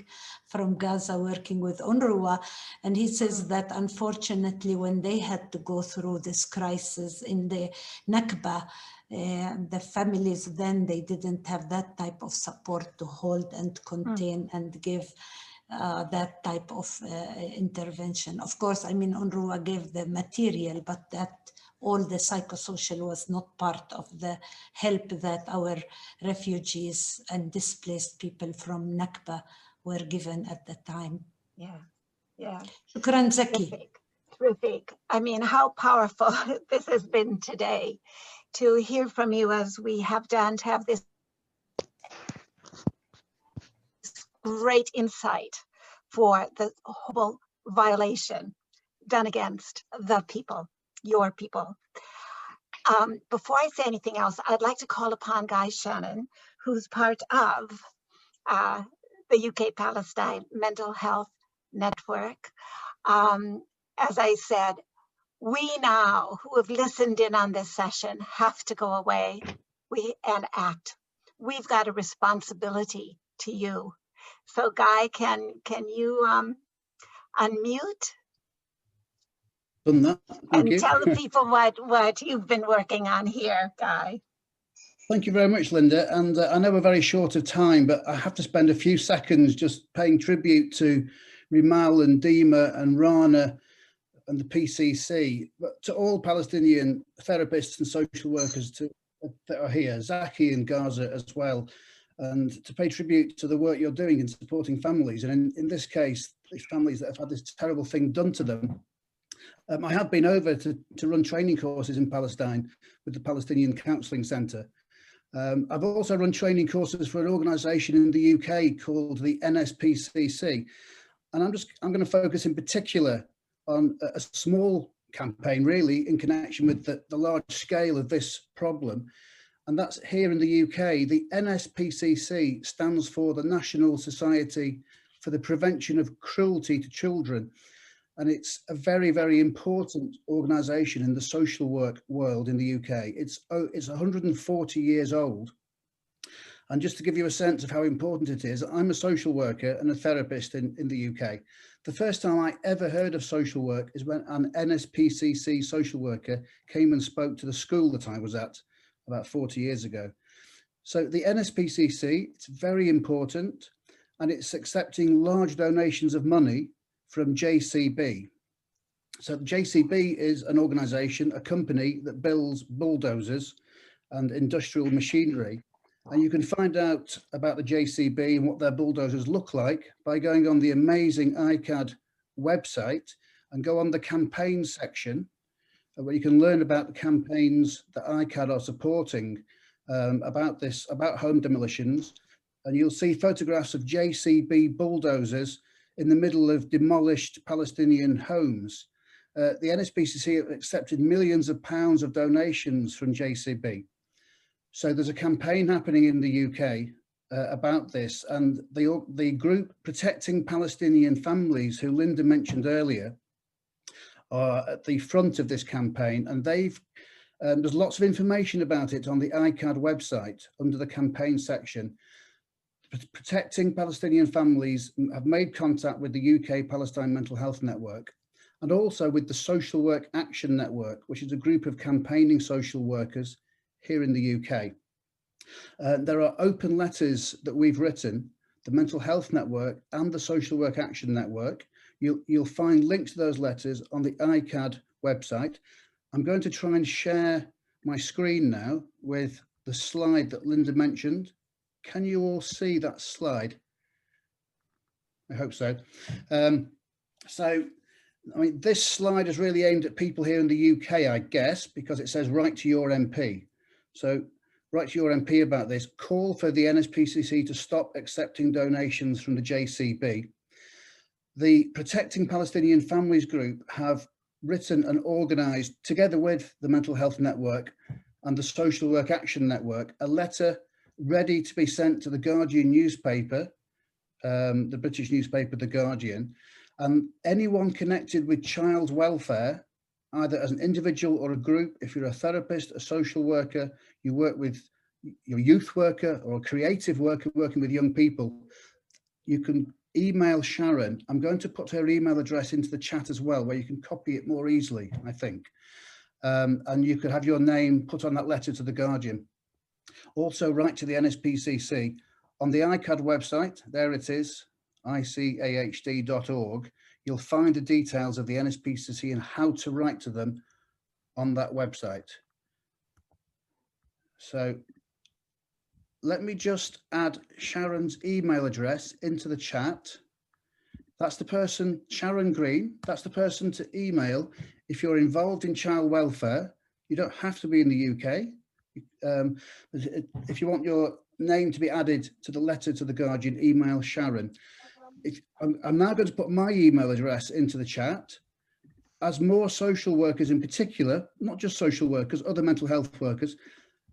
from Gaza working with UNRWA, and he says that unfortunately when they had to go through this crisis in the Nakba, the families then they didn't have that type of support to hold and contain and give that type of intervention. Of course, I mean, UNRWA gave the material, but that all the psychosocial was not part of the help that our refugees and displaced people from Nakba were given at the time. Yeah. Shukran, Zaki. Terrific. I mean, how powerful this has been today to hear from you as we have done, to have this great insight for the horrible violation done against the people, your people. Before I say anything else, I'd like to call upon Guy Shannon, who's part of the UK-Palestine Mental Health network. As I said, we now who have listened in on this session have to go away and act. We've got a responsibility to you. So Guy, can you unmute? Done that. Thank you. Tell the people what you've been working on here, Guy. Thank you very much, Linda. And I know we're very short of time, but I have to spend a few seconds just paying tribute to Rimal and Dima and Rana and the PCC, but to all Palestinian therapists and social workers that are here, Zaki and Gaza as well, and to pay tribute to the work you're doing in supporting families. And in this case, these families that have had this terrible thing done to them. I have been over to run training courses in Palestine with the Palestinian Counselling Centre. I've also run training courses for an organisation in the UK called the NSPCC. And I'm going to focus in particular on a small campaign really in connection with the large scale of this problem. And that's here in the UK. The NSPCC stands for the National Society for the Prevention of Cruelty to Children. And it's a very, very important organisation in the social work world in the UK. It's 140 years old. And just to give you a sense of how important it is, I'm a social worker and a therapist in the UK. The first time I ever heard of social work is when an NSPCC social worker came and spoke to the school that I was at about 40 years ago. So the NSPCC, it's very important, and it's accepting large donations of money from JCB. So JCB is an organisation, a company that builds bulldozers and industrial machinery. And you can find out about the JCB and what their bulldozers look like by going on the amazing ICAD website and go on the campaign section where you can learn about the campaigns that ICAD are supporting about home demolitions. And you'll see photographs of JCB bulldozers in the middle of demolished Palestinian homes. The NSPCC have accepted millions of pounds of donations from JCB. So there's a campaign happening in the UK about this, and the group Protecting Palestinian Families, who Linda mentioned earlier, are at the front of this campaign, and there's lots of information about it on the ICAD website under the campaign section. Protecting Palestinian Families have made contact with the UK-Palestine Mental Health Network and also with the Social Work Action Network, which is a group of campaigning social workers here in the UK. There are open letters that we've written, the Mental Health Network and the Social Work Action Network. You'll find links to those letters on the ICAD website. I'm going to try and share my screen now with the slide that Linda mentioned. Can you all see that slide? I hope so. I mean, this slide is really aimed at people here in the UK, I guess, because it says write to your MP. So write to your MP about this. Call for the NSPCC to stop accepting donations from the JCB. The Protecting Palestinian Families group have written and organised, together with the Mental Health Network and the Social Work Action Network, a letter ready to be sent to the Guardian newspaper, the British newspaper, The Guardian, and anyone connected with child welfare, either as an individual or a group. If you're a therapist, a social worker, you work with your youth worker or a creative worker working with young people, you can email Sharon. I'm going to put her email address into the chat as well, where you can copy it more easily, I think. And you could have your name put on that letter to The Guardian. Also write to the NSPCC on the ICAD website. There it is, icahd.org. You'll find the details of the NSPCC and how to write to them on that website. So let me just add Sharon's email address into the chat. That's the person, Sharon Green, that's the person to email if you're involved in child welfare. You don't have to be in the UK. If you want your name to be added to the letter to The Guardian, email Sharon. I'm now going to put my email address into the chat. As more social workers in particular, not just social workers, other mental health workers,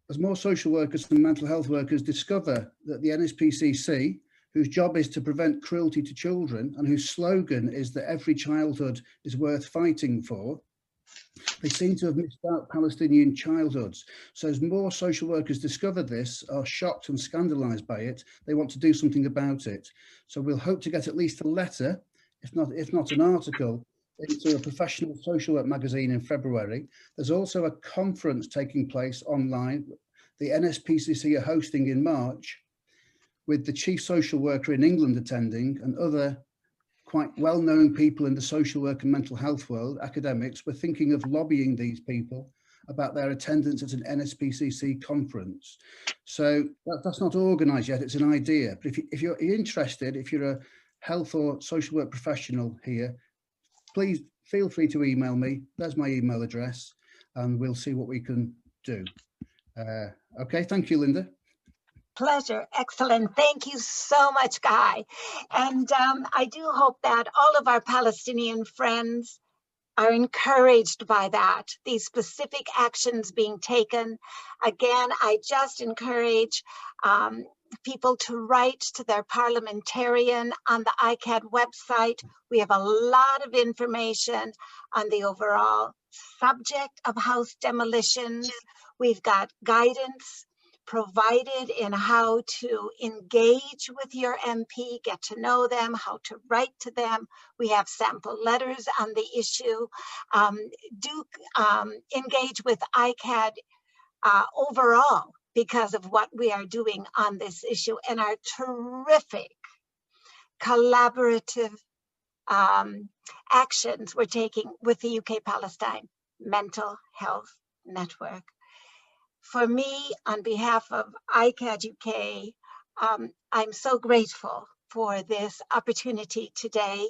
as more social workers and mental health workers discover that the NSPCC, whose job is to prevent cruelty to children and whose slogan is that every childhood is worth fighting for, they seem to have missed out Palestinian childhoods. So as more social workers discover this, are shocked and scandalized by it, they want to do something about it. So we'll hope to get at least a letter, if not an article, into a professional social work magazine in February. There's also a conference taking place online, the NSPCC are hosting in March, with the chief social worker in England attending and other quite well-known people in the social work and mental health world, academics. We're thinking of lobbying these people about their attendance at an NSPCC conference. So that's not organised yet, it's an idea. But if you're interested, if you're a health or social work professional here, please feel free to email me. There's my email address, and we'll see what we can do. Okay, thank you, Linda. Pleasure. Excellent. Thank you so much, Guy. And I do hope that all of our Palestinian friends are encouraged by that, these specific actions being taken. Again, I just encourage people to write to their parliamentarian on the ICAD website. We have a lot of information on the overall subject of house demolitions. We've got guidance provided in how to engage with your MP, get to know them, how to write to them. We have sample letters on the issue. Do engage with ICAD overall because of what we are doing on this issue and our terrific collaborative actions we're taking with the UK-Palestine Mental Health Network. For me, on behalf of ICAD UK, I'm so grateful for this opportunity today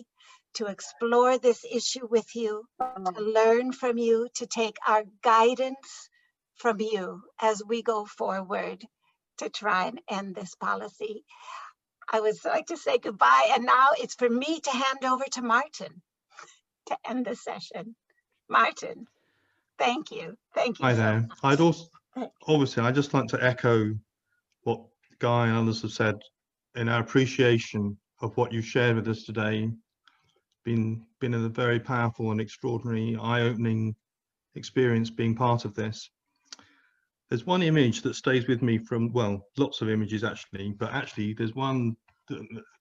to explore this issue with you, to learn from you, to take our guidance from you as we go forward to try and end this policy. I would like to say goodbye, and now it's for me to hand over to Martin to end the session. Martin, thank you. Thank you. Hi there. I'd just like to echo what Guy and others have said in our appreciation of what you've shared with us today. Been a very powerful and extraordinary, eye-opening experience being part of this. There's one image that stays with me from, well, lots of images actually, but actually there's one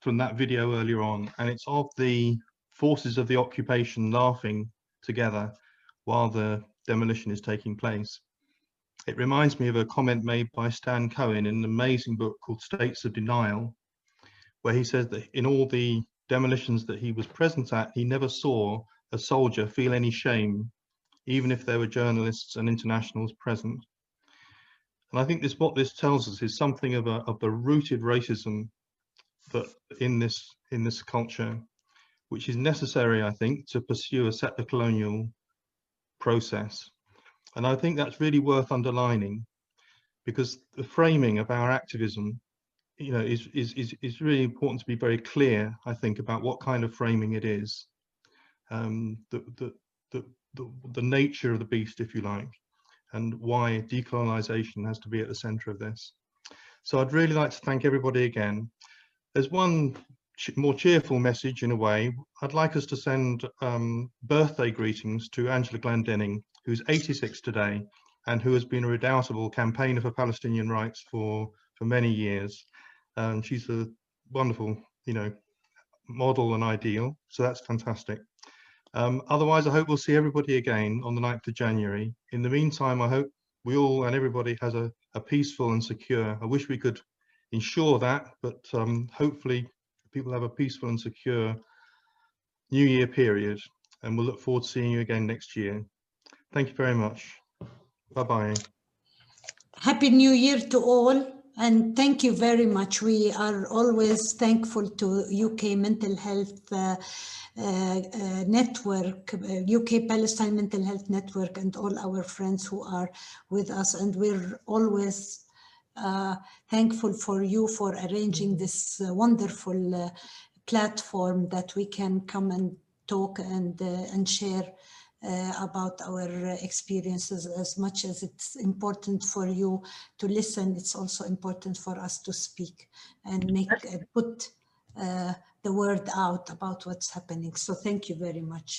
from that video earlier on, and it's of the forces of the occupation laughing together while the demolition is taking place. It reminds me of a comment made by Stan Cohen in an amazing book called States of Denial, where he says that in all the demolitions that he was present at, he never saw a soldier feel any shame, even if there were journalists and internationals present. And I think what this tells us is something of the rooted racism that in this culture, which is necessary, I think, to pursue a settler colonial process. And I think that's really worth underlining, because the framing of our activism, you know, is really important to be very clear, I think, about what kind of framing it is, the nature of the beast, if you like, and why decolonization has to be at the center of this. So I'd really like to thank everybody again. There's one more cheerful message in a way. I'd like us to send birthday greetings to Angela Glendenning, who's 86 today and who has been a redoubtable campaigner for Palestinian rights for many years. She's a wonderful, you know, model and ideal, so that's fantastic. Otherwise, I hope we'll see everybody again on the 9th of January. In the meantime, I hope we all and everybody has a peaceful and secure, I wish we could ensure that, but hopefully people have a peaceful and secure New Year period, and we'll look forward to seeing you again next year. Thank you very much. Bye-bye. Happy New Year to all, and thank you very much. We are always thankful to UK Mental Health Network, UK-Palestine Mental Health Network, and all our friends who are with us. And we're always thankful for you for arranging this wonderful platform that we can come and talk and share about our experiences. As much as it's important for you to listen, it's also important for us to speak and put the word out about what's happening. So thank you very much.